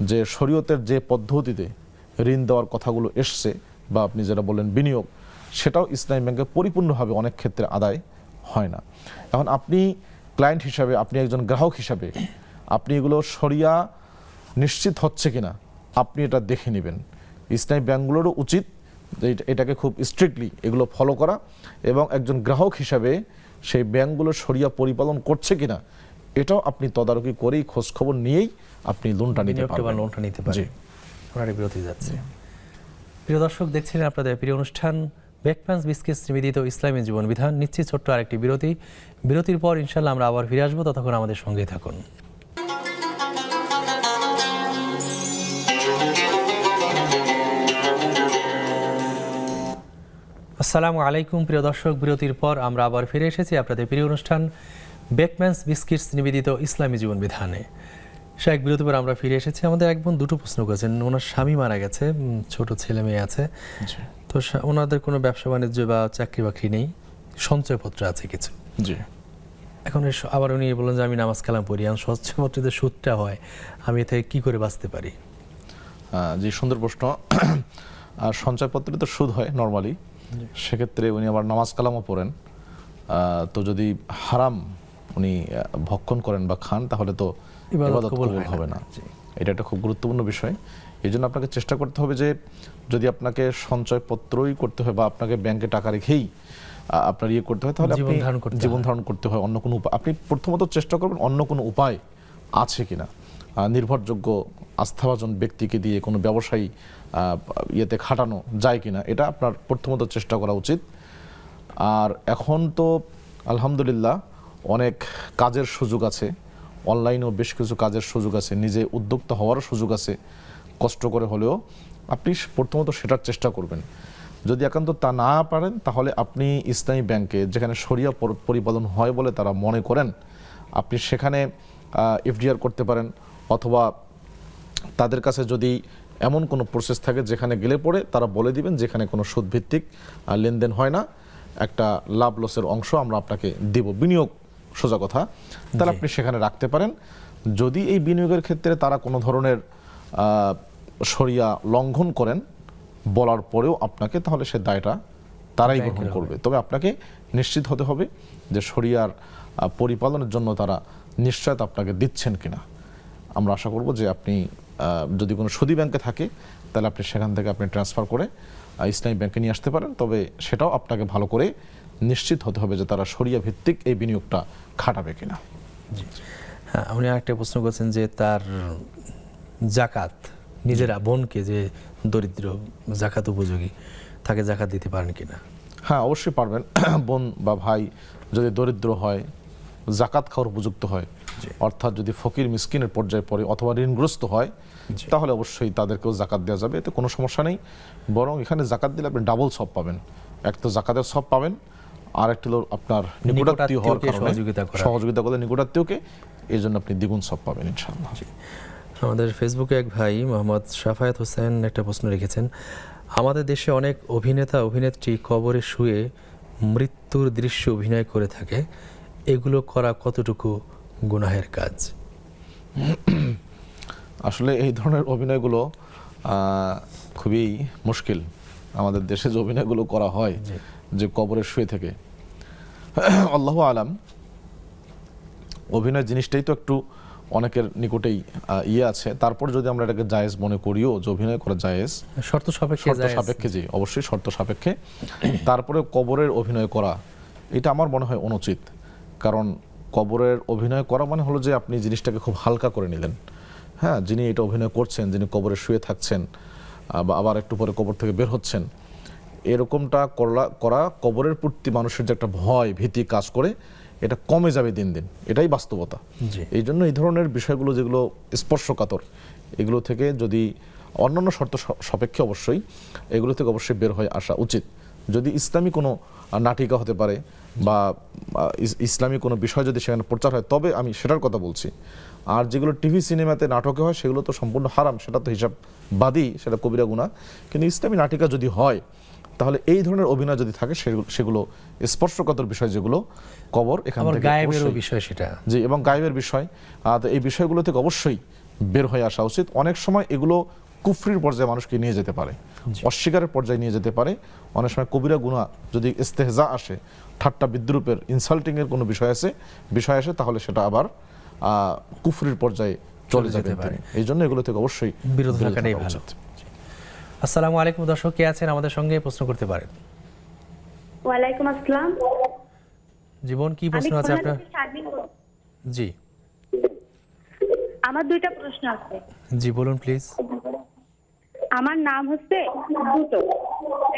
যে শরীয়তের যে পদ্ধতিতে ঋণ দেওয়ার কথাগুলো এসছে বা আপনি যেটা বললেন বিনিয়োগ, সেটাও ইসলামী ব্যাংকে পরিপূর্ণভাবে অনেক ক্ষেত্রে আদায় হয় না। এখন আপনি ক্লায়েন্ট হিসাবে, আপনি একজন গ্রাহক হিসাবে আপনি এগুলো শরিয়া নিশ্চিত হচ্ছে কিনা আপনি এটা দেখে নেবেন। ইসলামী ব্যাংকগুলোরও উচিত এটাকে খুব স্ট্রিক্টলি এগুলো ফলো করা, এবং একজন গ্রাহক হিসাবে সেই ব্যাংকগুলো শরিয়া পরিপালন করছে কিনা এটাও আপনি তদারকি করেই খোঁজখবর নিয়েই আপনি লোনটা নিতে পারবেন। জি, ওনার বিরতি যাচ্ছে। প্রিয় দর্শক, দেখছিলেন আপনাদের প্রিয় অনুষ্ঠান ব্রেকফাস্ট বিস্কিটস নিবেদিত ইসলামী জীবন বিধান। নিশ্চিত ছোট্ট আরেকটি বিরতির পর ইনশাআল্লাহ আমরা আবার ফিরে আসবো, ততক্ষণ আমাদের সঙ্গেই থাকুন। আসসালামু আলাইকুম প্রিয় দর্শক, বিরতির পর আমরা আবার ফিরে এসেছি আপনাদের প্রিয় অনুষ্ঠান বেকম্যানস বিস্কিটস নিবেদিত ইসলামী জীবন বিধানে। এক বিরতির পর আমরা ফিরে এসেছি। আমাদের এক বোন দুটো প্রশ্ন করেছেন। ওনার স্বামী মারা গেছে, ছোট ছেলে মেয়ে আছে, তো ওনাদের কোনো ব্যবসা বাণিজ্য বা চাকরি বাকরি নেই, সঞ্চয়পত্র আছে কিছু। জি, এখন আবার উনি বললেন যে আমি নামাজ কালাম পড়ি, এখন সঞ্চয়পত্রে সুদটা হয়, আমি এতে কি করে বাঁচতে পারি? জি, সুন্দর প্রশ্ন। আর সঞ্চয়পত্রে তো সুদ হয় নর্মালি, সেক্ষেত্রে উনি আবার নামাজ কালামও পড়েন, তো যদি হারাম উনি ভক্ষণ করেন বা খান তাহলে তো ইবাদত কবুল হবে না। এটা একটা খুব গুরুত্বপূর্ণ বিষয়। এই জন্য আপনাকে চেষ্টা করতে হবে যে যদি আপনাকে সঞ্চয়পত্রই করতে হয় বা আপনাকে ব্যাংকে টাকা রেখেই আপনার ইয়ে করতে হয়, তাহলে আপনি জীবন ধারণ করতে হয় অন্য কোনো উপায়। আপনি প্রথমত চেষ্টা করবেন অন্য কোনো উপায় আছে কিনা, নির্ভরযোগ্য আস্থাভাজন ব্যক্তিকে দিয়ে কোনো ব্যবসায়ী ইয়েতে খাটানো যায় কিনা, এটা আপনার প্রথমত চেষ্টা করা উচিত। আর এখন তো আলহামদুলিল্লাহ অনেক কাজের সুযোগ আছে, অনলাইনেও বেশ কিছু কাজের সুযোগ আছে, নিজে উদ্যোক্তা হওয়ারও সুযোগ আছে, কষ্ট করে হলেও আপনি প্রথমত সেটার চেষ্টা করবেন। যদি একান্ত তা না পারেন তাহলে আপনি ইসলামী ব্যাংকে, যেখানে শরিয়া পরিপালন হয় বলে তারা মনে করেন, আপনি সেখানে এফডিআর করতে পারেন, অথবা তাদের কাছে যদি এমন কোনো প্রসেস থাকে যেখানে গেলে পড়ে তারা বলে দিবেন যেখানে কোনো সুদভিত্তিক লেনদেন হয় না, একটা লাভ লসের অংশ আমরা আপনাকে দেব, বিনিয়োগ সোজা কথা, তাহলে আপনি সেখানে রাখতে পারেন। যদি এই বিনিয়োগের ক্ষেত্রে তারা কোনো ধরনের শরিয়া লঙ্ঘন করেন বলার পরেও আপনাকে, তাহলে সে দায়টা তারাই গ্রহণ করবে। তবে আপনাকে নিশ্চিত হতে হবে যে শরিয়ার পরিপালনের জন্য তারা নিশ্চয়তা আপনাকে দিচ্ছেন কিনা। আমরা আশা করব যে আপনি যদি কোনো সুদী ব্যাংকে থাকে তাহলে আপনি সেখান থেকে আপনি ট্রান্সফার করে ইসলামী ব্যাংকে নিয়ে আসতে পারেন। তবে সেটাও আপনাকে ভালো করে নিশ্চিত হতে হবে যে তারা শরিয়া ভিত্তিক এই বিনিয়োগটা খাটাবে কিনা। হ্যাঁ, উনি আরেকটা প্রশ্ন করেছেন যে তার জাকাত, নিজের বোনকে যে দরিদ্র, জাকাত উপযোগী, তাকে জাকাত দিতে পারেন কিনা? হ্যাঁ, অবশ্যই পারবেন। বোন বা ভাই যদি দরিদ্র হয়, জাকাত খাওয়ার উপযুক্ত হয়, অর্থাৎ যদি ফকির মিসকিনের পর্যায়ে পড়ে অথবা ঋণগ্রস্ত হয়, তাহলে অবশ্যই তাদেরকেও জাকাত দেওয়া যাবে, এতে কোনো সমস্যা নেই। বরং এখানে জাকাত দিলে আপনি ডাবল সব পাবেন। এক তো জাকাতের সব পাবেন, আর একটা হলো আপনার নিকটাত্মীয় হওয়ার কারণে সহযোগিতা করলে নিকটাত্মীয়কে, এই জন্য আপনি দ্বিগুণ সব পাবেন ইনশাআল্লাহ। আমাদের ফেসবুকে এক ভাই মোহাম্মদ শাফায়াত হোসেন একটা প্রশ্ন রেখেছেন। আমাদের দেশে অনেক অভিনেতা অভিনেত্রী কবরে শুয়ে মৃত্যুর দৃশ্য অভিনয় করে থাকে, এগুলো করা কতটুকু গুনাহের কাজ? আসলে এই ধরনের অভিনয়গুলো খুবই মুশকিল। আমাদের দেশে যে অভিনয়গুলো করা হয় যে কবরে শুয়ে থেকে, আল্লাহু আলাম, অভিনয় জিনিসটাই তো একটু অনেকের নিকটেই ইয়ে আছে। তারপর যদি আমরা এটাকে জায়েজ মনে করিও যে অভিনয় করা জায়েজ, শর্ত সাপেক্ষে, জি অবশ্যই শর্ত সাপেক্ষে, তারপরে কবরের অভিনয় করা এটা আমার মনে হয় অনুচিত। কারণ কবরের অভিনয় করা মানে হলো যে আপনি জিনিসটাকে খুব হালকা করে নিলেন। হ্যাঁ, যিনি এটা অভিনয় করছেন, যিনি কবরে শুয়ে থাকছেন বা আবার একটু পরে কবর থেকে বের হচ্ছেন, এরকমটা করা কবরের প্রতি মানুষের যে একটা ভয় ভীতি কাজ করে, এটা কমে যাবে দিন দিন, এটাই বাস্তবতা। এই জন্য এই ধরনের বিষয়গুলো যেগুলো স্পর্শকাতর, এগুলো থেকে যদি অন্যান্য শর্ত সাপেক্ষে অবশ্যই এগুলো থেকে অবশ্যই বের হয়ে আসা উচিত। যদি ইসলামী কোনো নাটিকা হতে পারে বা ইসলামী কোনো বিষয় যদি সেখানে প্রচার হয়, তবে আমি সেটার কথা বলছি। আর যেগুলো টিভি সিনেমাতে নাটকে হয় সেগুলো তো সম্পূর্ণ হারাম, সেটা তো হিসাব বাদী, সেটা কবিরা গুনাহ। কিন্তু ইসলামী নাটিকা যদি হয় তাহলে এই ধরনের অভিনয় যদি থাকে সেগুলো স্পর্শকাতর বিষয়, যেগুলো কবর, এখান থেকে গায়েবের বিষয় সেটা, জি, এবং গায়েবের বিষয়, তো এই বিষয়গুলো থেকে অবশ্যই বের হয়ে আসা উচিত। অনেক সময় এগুলো কুফরির পর্যায়ে মানুষকে নিয়ে যেতে পারে, অস্বীকারের পর্যায়ে নিয়ে যেতে পারে। অনেক সময় কবিরা গুনাহ যদি ইস্তেহজা আসে, ঠাট্টা বিদ্রুপের, ইনসাল্টিং এর কোনো বিষয় আসে, তাহলে সেটা আবার কুফরির পর্যায়ে চলে যেতে পারে। এই জন্য এগুলো থেকে অবশ্যই বিরত থাকাটাই ভালো। আসসালামু আলাইকুম দর্শক, কে আছেন আমাদের সঙ্গে, প্রশ্ন করতে পারেন। ওয়ালাইকুম আসসালাম। জীবন, কি প্রশ্ন আছে আপনার? জি, আমার দুইটা প্রশ্ন আছে। জি বলুন প্লিজ। আমার নাম হচ্ছে দুটো,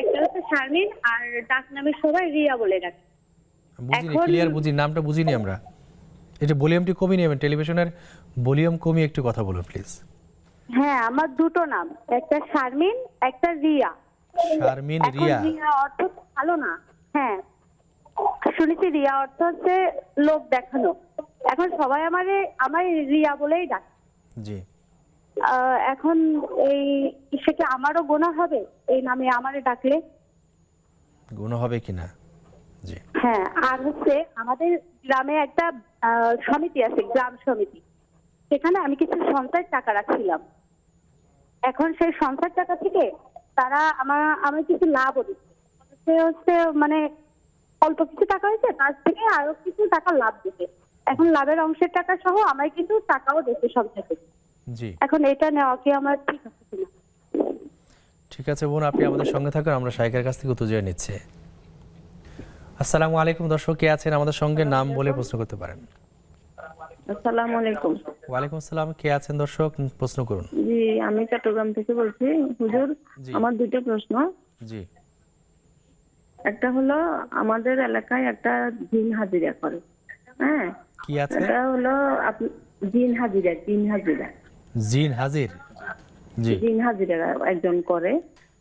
একটা হচ্ছে শারমিন আর ডাক নামে সবাই রিয়া বলে ডাকে। বুঝিনি, ক্লিয়ার বুঝি, নামটা বুঝিনি আমরা। এটা ভলিউমটি কমিয়ে নেবেন, টেলিভিশনের ভলিউম কমিয়ে একটু কথা বলুন প্লিজ। হ্যাঁ, আমার দুটো নাম, একটা শারমিন একটা রিয়া। শারমিন এখন রিয়া। রিয়া অর্থ ভালো না। হ্যাঁ, শুনেছি রিয়া অর্থ হচ্ছে লোক দেখানো। এখন সবাই আমার রিয়া বলেই ডাকে। জি, এখন এই সেটা আমারও গোনা হবে এই নামে আমারে ডাকলে? গুণ হবে কিনা? জি, হ্যাঁ, আর হচ্ছে আমাদের গ্রামে একটা সমিতি আছে, গ্রাম সমিতি। সেখানে আমি কিছু সঞ্চয় টাকা রাখছিলাম। এখন সেই সঞ্চয় টাকা থেকে তারা আমার কিছু লাভও দিচ্ছে। সে হচ্ছে মানে অল্প কিছু টাকা হয়েছে, তার থেকে আরো কিছু টাকা লাভ দিতে। এখন লাভের অংশের টাকা সহ আমায় কিছু টাকাও দিচ্ছে সঞ্চয় থেকে। জি, এখন এটা নেওয়া কি আমার ঠিক আছে কিনা? ঠিক আছে বোন, আপনি আমাদের সঙ্গে থাকুন, আমরা শাইখের কাছ থেকে উত্তর জেনে নিচ্ছি। আসসালামু আলাইকুম। দর্শক কে আছেন আমাদের সঙ্গে, নাম বলে প্রশ্ন করতে পারেন। আসসালামু আলাইকুম। ওয়ালাইকুম আসসালাম। কে আছেন দর্শক, প্রশ্ন করুন। জি, আমি চট্টগ্রাম থেকে বলছি হুজুর। জি। আমার দুইটা প্রশ্ন। জি, একটা হলো আমাদের এলাকায় একটা জিন হাজিরা করে। হ্যাঁ, কি আছে? এটা হলো জিন হাজিরা। জিন হাজির। জি, জিন হাজিরা একজন করে।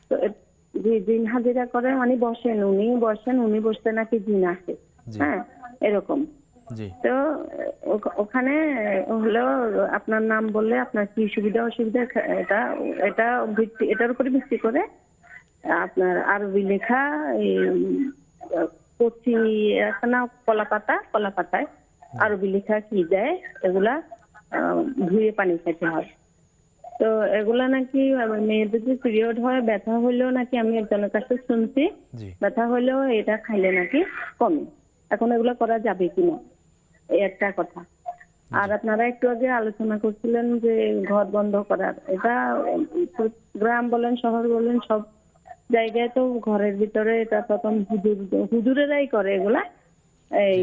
তো জি, জিন হাজিরা করে মানে উনি বসতে নাকি জিন আসে। জি, হ্যাঁ, এরকম। জি, তো ওখানে হলো আপনার নাম বললে আপনার কি সুবিধা অসুবিধা, এটার উপরে ভিত্তি করে আপনার আরবি লেখা এই কচি একটা না কলাপাতায় আরবি লেখা কি দেয়, এগুলা ধুয়ে পানি খেতে হয়। তো এগুলা নাকি মেয়েদের যে পিরিয়ড হয়, ব্যথা হইলেও নাকি আমি একজনের কাছে শুনছি, জি, ব্যথা হইলেও এটা খাইলে নাকি কমে। এখন এগুলো করা যাবে কিনা, এই একটা কথা। আর আপনারা একটু আগে আলোচনা করছিলেন যে ঘর বন্ধ করার, এটা গ্রাম বলেন শহর বলেন সব জায়গায় তো ঘরের ভিতরে এটা প্রথম হুজুরেরাই করে এগুলা। এই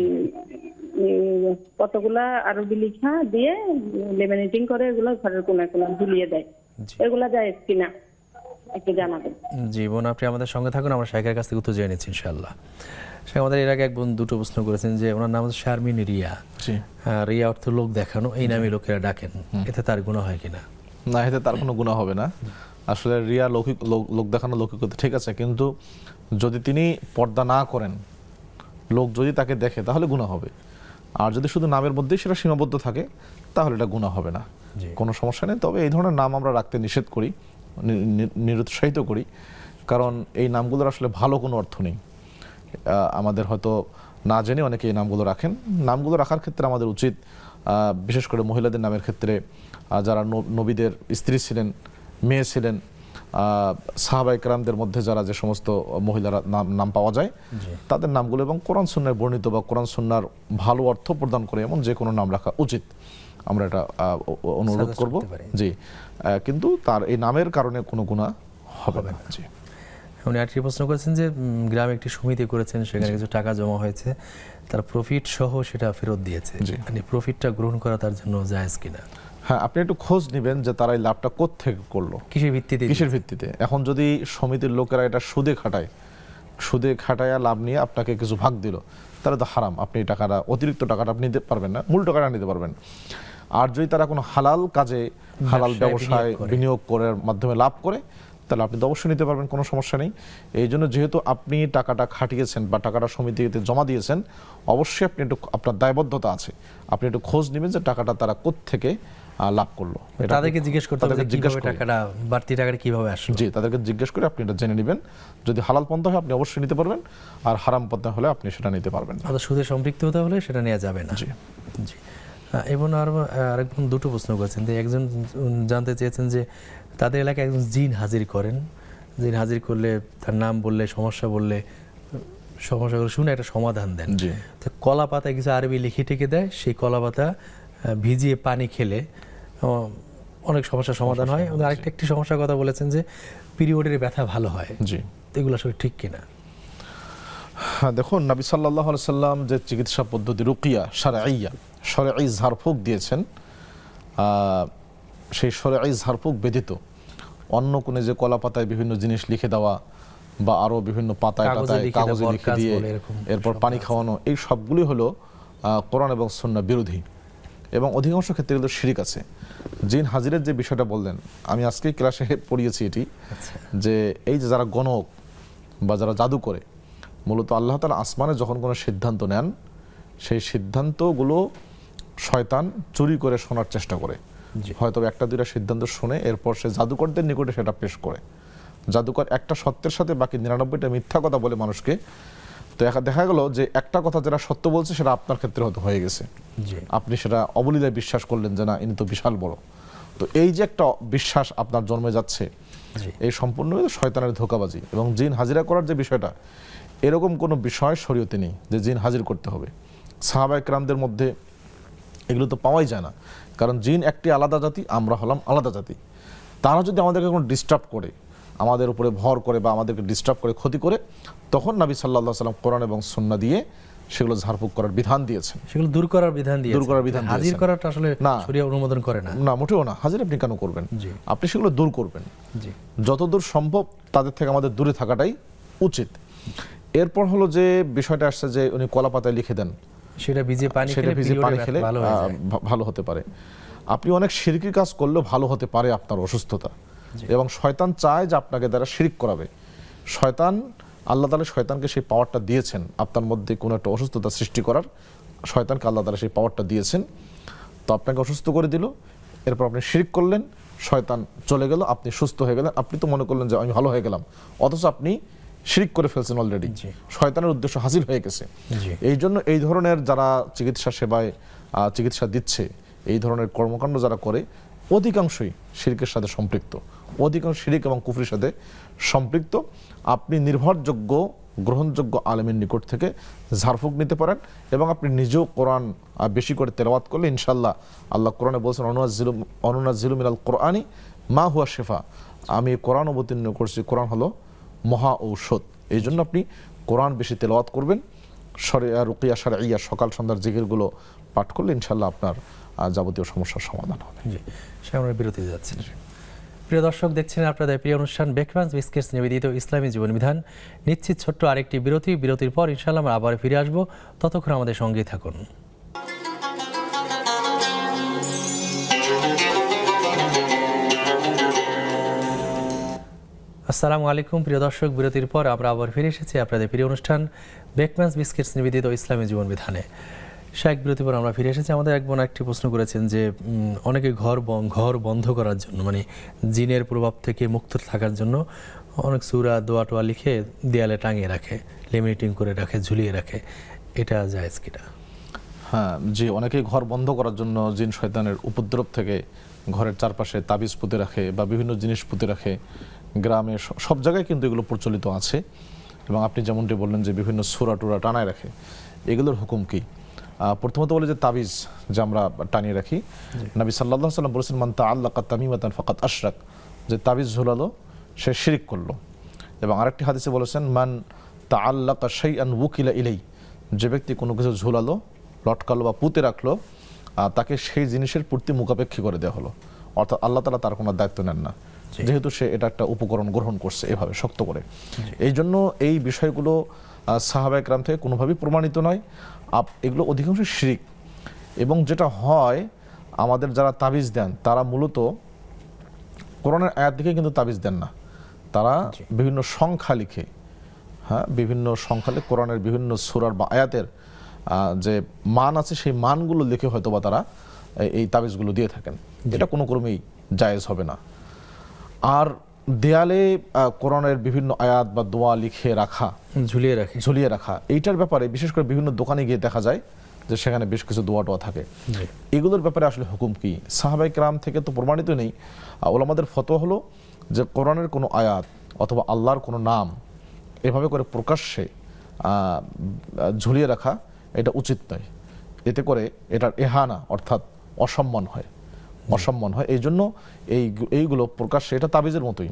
কতগুলা আরবি লিখা দিয়ে লেমিনেটিং করে এগুলা ঘরের কোনায় কোনায় ঝুলিয়ে দেয়। জি, এগুলা যায় কিনা একটু জানাবেন। জি বোন, আপনি আমাদের সঙ্গে থাকুন, আমরা শাইখের কাছ থেকে উত্তর জেনে নিচ্ছি ইনশাআল্লাহ। সে আমাদের এর আগে এক বোন দুটো প্রশ্ন করেছেন যে ওনার নাম হচ্ছে শারমিন রিয়া। জি, রিয়া অর্থ লোক দেখানো, এই নামে লোকেরা ডাকেন, এতে তার গুণ হয় কিনা? না, এতে তার কোনো গুনাহ হবে না। আসলে রিয়া লোক দেখানো লৌকিকতা ঠিক আছে, কিন্তু যদি তিনি পর্দা না করেন, লোক যদি তাকে দেখে তাহলে গুনাহ হবে। আর যদি শুধু নামের মধ্যেই সেটা সীমাবদ্ধ থাকে তাহলে এটা গুনাহ হবে না, জি, কোনো সমস্যা নেই। তবে এই ধরনের নাম আমরা রাখতে নিষেধ করি, নিরুৎসাহিত করি, কারণ এই নামগুলোর আসলে ভালো কোনো অর্থ নেই। আমাদের হয়তো না জেনে অনেকে এই নামগুলো রাখেন। নামগুলো রাখার ক্ষেত্রে আমাদের উচিত, বিশেষ করে মহিলাদের নামের ক্ষেত্রে, যারা নবীদের স্ত্রী ছিলেন, মেয়ে ছিলেন, সাহাবায়ে কেরামদের মধ্যে যারা যে সমস্ত মহিলারা নাম পাওয়া যায় তাদের নামগুলো এবং কোরআন সুন্নায় বর্ণিত বা কোরআন সুন্নার ভালো অর্থ প্রদান করে এমন যে কোনো নাম রাখা উচিত, আমরা এটা অনুরোধ Suggest করব। করতে পারি। জি, কিন্তু তার এই নামের কারণে কোনো গুনাহ হবে না। জি, উনি আরেকটি প্রশ্ন করেছেন যে গ্রামে একটি সমিতি করেছেন, সেখানে কিছু টাকা জমা হয়েছে, তার প্রফিট সহ সেটা ফেরত দিয়েছে। জি। মানে প্রফিটটা গ্রহণ করা তার জন্য জায়েজ কিনা? হ্যাঁ, আপনি একটু খোঁজ নেবেন যে তারা এই লাভটা কোত্থেকে করলো, কিসের ভিত্তিতে? কিসের ভিত্তিতে। এখন যদি সমিতির লোকেরা এটা সুদে খাটায়া লাভ নিয়ে আপনাকে কিছু ভাগ দিল, তাহলে তো হারাম। আপনি এই টাকাটা, অতিরিক্ত টাকাটা আপনি নিতে পারবেন না, মূল টাকাটা নিতে পারবেন। আর যদি তারা কোনো হালাল কাজে, হালাল ব্যবসায় বিনিয়োগ করার মাধ্যমে লাভ করে, তাহলে আপনি তো অবশ্যই নিতে পারবেন, কোনো সমস্যা নেই। এই জন্য যেহেতু আপনি টাকাটা খাটিয়েছেন বা টাকাটা সমিতিতে জমা দিয়েছেন, অবশ্যই আপনি একটু, আপনার দায়বদ্ধতা আছে, আপনি একটু খোঁজ নেবেন যে টাকাটা তারা কোত্থেকে লাভ করলো। তাদেরকে জিজ্ঞেস করতে হবে তাদেরকে যে জিজ্ঞেস কিভাবে করে। টাকাটা, বাড়তি টাকাটা কিভাবে আসলো। জি, তাদেরকে জিজ্ঞেস করে আপনি এটা জেনে নেবেন। যদি হালাল পন্থা হয় আপনি অবশ্যই নিতে পারবেন, আর হারাম পন্থা হলে আপনি সেটা নিতে পারবেন না। অর্থাৎ সুদে সম্পৃক্ত হতে হলে সেটা নেওয়া যাবে না। জি, জি। এবং আরেকজন দুটো প্রশ্ন করেছেন যে একজন জানতে চেয়েছেন যে তাদের এলাকায় একজন জিন হাজির করেন, জিন হাজির করলে তার নাম বললে, সমস্যাগুলো শুনে একটা সমাধান দেন। জি, তো কলা পাতায় কিছু আরবি লিখে টেকে দেয়, সেই কলা পাতা ভিজিয়ে পানি খেলে অনেক সমস্যার সমাধান হয়। এবং আরেকটা একটি সমস্যার কথা বলেছেন যে পিরিয়ডের ব্যথা ভালো হয়। জি। এগুলো আসলে ঠিক কিনা? হ্যাঁ, দেখুন, নবী সাল্লাল্লাহু আলাইহি সাল্লাম যে চিকিৎসা পদ্ধতি রুকিয়া শরঈ ঝাড়ফুঁক দিয়েছেন, সেই শরঈ ঝাড়ফুঁক ব্যতীত অন্য কোনো যে কলা পাতায় বিভিন্ন জিনিস লিখে দেওয়া বা আরো বিভিন্ন পাতায় কাগজে লিখে দিয়ে এরপর পানি খাওয়ানো, এই সবগুলি হলো কোরআন এবং সুন্নাহ বিরোধী এবং অধিকাংশ ক্ষেত্রে কিন্তু শিরক আছে। জিন হাজিরের যে বিষয়টা বললেন, আমি আজকেই ক্লাসে পড়িয়েছি এটি, যে এই যে যারা গণক বা যারা জাদু করে, মূলত আল্লাহ তাআলা আসমানে যখন কোনো সিদ্ধান্ত নেন, সেই সিদ্ধান্তগুলো শয়তান চুরি করে শোনার চেষ্টা করে। হয়তো একটা দুইটা সিদ্ধান্ত শুনে এরপর সে জাদুকরদের নিকটে সেটা পেশ করে। জাদুকর একটা সত্যের সাথে বাকি 99টা মিথ্যা কথা বলে মানুষকে। তো দেখা গেল যে একটা কথা যেটা সত্য বলছে সেটা আপনার ক্ষেত্রে হয়তো হয়ে গেছে, আপনি সেটা অবলীলায় বিশ্বাস করলেন যে না ইনি তো বিশাল বড়। তো এই যে একটা বিশ্বাস আপনার জন্মে যাচ্ছে, এই সম্পূর্ণ শয়তানের ধোঁকাবাজি। এবং জিন হাজিরা করার যে বিষয়টা, এরকম কোনো বিষয় শরীয়তে নেই যে জিন হাজির করতে হবে। সাহাবায়ে কেরামদের মধ্যে এগুলো তো পাওয়াই যায় না, কারণ জিন একটি আলাদা জাতি, আমরা হলাম আলাদা জাতি। তারা যদি আমাদেরকে কোনো ডিস্টার্ব করে, আমাদের উপরে ভর করে বা আমাদেরকে ডিস্টার্ব করে, ক্ষতি করে, তখন নবী সাল্লাল্লাহু আলাইহি ওয়াসাল্লাম কোরআন এবং সুন্নাহ দিয়ে সেগুলো ঝাড়ফুঁক করার বিধান দিয়েছেন, সেগুলো দূর করার বিধান দিয়েছেন। দূর করার বিধান হাজির দিয়েছেন। করাটা আসলে না। শরীয়ত অনুমোদন করে না। না, মোটেও না। হাজির আপনি কেন করবেন? জি। আপনি সেগুলো দূর করবেন, জি। যতদূর সম্ভব তাদের থেকে আমাদের দূরে থাকাটাই উচিত। এরপর হলো যে বিষয়টা আসছে যে উনি কলা পাতায় লিখে দেন, সেটা ভিজে পানি সেটা খেলে ভিজে পানি খেলে ভালো হয়ে যায়। ভালো হতে পারে। আপনি অনেক শিরকি কাজ করলেও ভালো হতে পারে আপনার অসুস্থতা, এবং শয়তান চায় যে আপনাকে দ্বারা শিরক করাবে। শয়তান, আল্লাহ তাআলা শয়তানকে সেই পাওয়ারটা দিয়েছেন আপনার মধ্যে কোনো একটা অসুস্থতা সৃষ্টি করার। শয়তানকে আল্লাহ তাআলা সেই পাওয়ারটা দিয়েছেন, তো আপনাকে অসুস্থ করে দিল। এরপর আপনি শিরক করলেন, শয়তান চলে গেল, আপনি সুস্থ হয়ে গেলেন। আপনি তো মনে করলেন যে আমি ভালো হয়ে গেলাম, অথচ আপনি শিরক করে ফেলছেন অলরেডি। শয়তানের উদ্দেশ্য হাসিল হয়ে গেছে। এই জন্য এই ধরনের যারা চিকিৎসা সেবায় চিকিৎসা দিচ্ছে, এই ধরনের কর্মকাণ্ড যারা করে, অধিকাংশই শিরকের সাথে সম্পৃক্ত, অধিকাংশ শিরক এবং কুফরির সাথে সম্পৃক্ত। আপনি নির্ভরযোগ্য গ্রহণযোগ্য আলেমের নিকট থেকে ঝাড়ফুঁক নিতে পারেন, এবং আপনি নিজেও কোরআন বেশি করে তেলাওয়াত করলে ইনশাআল্লাহ, আল্লাহ কোরআনে বলছেন অনুনাজ্জিলু মিনাল কোরআনি মা হুয়া শিফা, আমি কোরআন অবতীর্ণ করছি, কোরআন হলো মহা ঔষধ। এই জন্য আপনি কোরআন বেশি তেলাওয়াত করবেন, রুকিয়া শারঈয়া সকাল সন্ধ্যার জিকিরগুলো পাঠ করলে ইনশাআল্লাহ আপনার যাবতীয় সমস্যার সমাধান হবে। জি, সামনে বিরতি যাচ্ছে। প্রিয় দর্শক, দেখছেন আপনাদের প্রিয় অনুষ্ঠান বেকম্যানস বিস্কিটস নিবেদিত ইসলামী জীবন বিধান। নিশ্চিত ছোট্ট আরেকটি বিরতি, বিরতির পর ইনশাআল্লাহ আমরা আবার ফিরে আসবো। ততক্ষণ আমাদের সঙ্গেই থাকুন। আসসালামু আলাইকুম প্রিয় দর্শক, বিরতির পর আমরা আবার ফিরে এসেছি আপনাদের প্রিয় অনুষ্ঠান বেকম্যানস বিস্কিটস নিবেদিত ইসলামী জীবন বিধানে। শায়েক, বিরতির পর আমরা ফিরে এসেছি। আমাদের এক বোন একটি প্রশ্ন করেছেন যে অনেকে ঘর বন্ধ করার জন্য, মানে জিনের প্রভাব থেকে মুক্ত থাকার জন্য অনেক সূরা দোয়া টোয়া লিখে দেয়ালে টাঙিয়ে রাখে, লেমিনেটিং করে রাখে, ঝুলিয়ে রাখে, এটা জায়েজ কিনা? হ্যাঁ, জি, অনেকেই ঘর বন্ধ করার জন্য জিন শয়তানের উপদ্রব থেকে ঘরের চারপাশে তাবিজ পুঁতে রাখে বা বিভিন্ন জিনিস পুঁতে রাখে। গ্রামে সব জায়গায় কিন্তু এগুলো প্রচলিত আছে। এবং আপনি যেমনটি বললেন যে বিভিন্ন সূরা টুরা টানায় রাখে, এগুলোর হুকুম কি? প্রথমত বলে যে তাবিজ যে আমরা টানিয়ে রাখি, নবী সাল্লাল্লাহু আলাইহি ওয়াসাল্লাম বলেছেন মান তাআল্লাকা তামিমাতান ফাকাদ আশরাক, যে তাবিজ ঝুলালো সে শিরক করলো। এবং আরেকটি হাদিসে বলেছেন মান তাআল্লাকা শাইআন উকিলা ইলাই, যে ব্যক্তি কোনো কিছু ঝুলালো, লটকালো বা পুঁতে রাখলো, তাকে সেই জিনিসের প্রতি মুখাপেক্ষী করে দেওয়া হলো। অর্থাৎ আল্লাহ তাআলা তার কোনো দায়িত্ব নেন না, যেহেতু সে এটা একটা উপকরণ গ্রহণ করছে এভাবে শক্ত করে। এই জন্য এই বিষয়গুলো সাহাবায়ে কেরাম থেকে কোনোভাবেই প্রমাণিত নয়। এগুলো অধিকাংশ শিরক। এবং যেটা হয়, আমাদের যারা তাবিজ দেন তারা মূলত কোরআনের আয়াত দেখে কিন্তু তাবিজ দেন না, তারা বিভিন্ন সংখ্যা লিখে, হ্যাঁ, বিভিন্ন সংখ্যা লিখে কোরআনের বিভিন্ন সূরার বা আয়াতের যে মান আছে সেই মানগুলো লিখে হয়তো বা তারা এই তাবিজগুলো দিয়ে থাকেন। এটা কোনো ক্রমেই জায়েজ হবে না। আর দেয়ালে কোরআনের বিভিন্ন আয়াত বা দোয়া লিখে রাখা, ঝুলিয়ে রাখা, এইটার ব্যাপারে বিশেষ করে বিভিন্ন দোকানে গিয়ে দেখা যায় যে সেখানে বেশ কিছু দোয়া টোয়া থাকে। এগুলোর ব্যাপারে আসলে হুকুম কি? সাহাবায়ে কেরাম থেকে তো প্রমাণিত নেই। ওলামাদের ফতোয়া হলো যে কোরআনের কোনো আয়াত অথবা আল্লাহর কোনো নাম এভাবে করে প্রকাশ্যে ঝুলিয়ে রাখা এটা উচিত নয়। এতে করে এটার এহানা অর্থাৎ অসম্মান হয়। এই জন্য এইগুলো প্রকাশ্যে, এটা তাবিজের মতোই,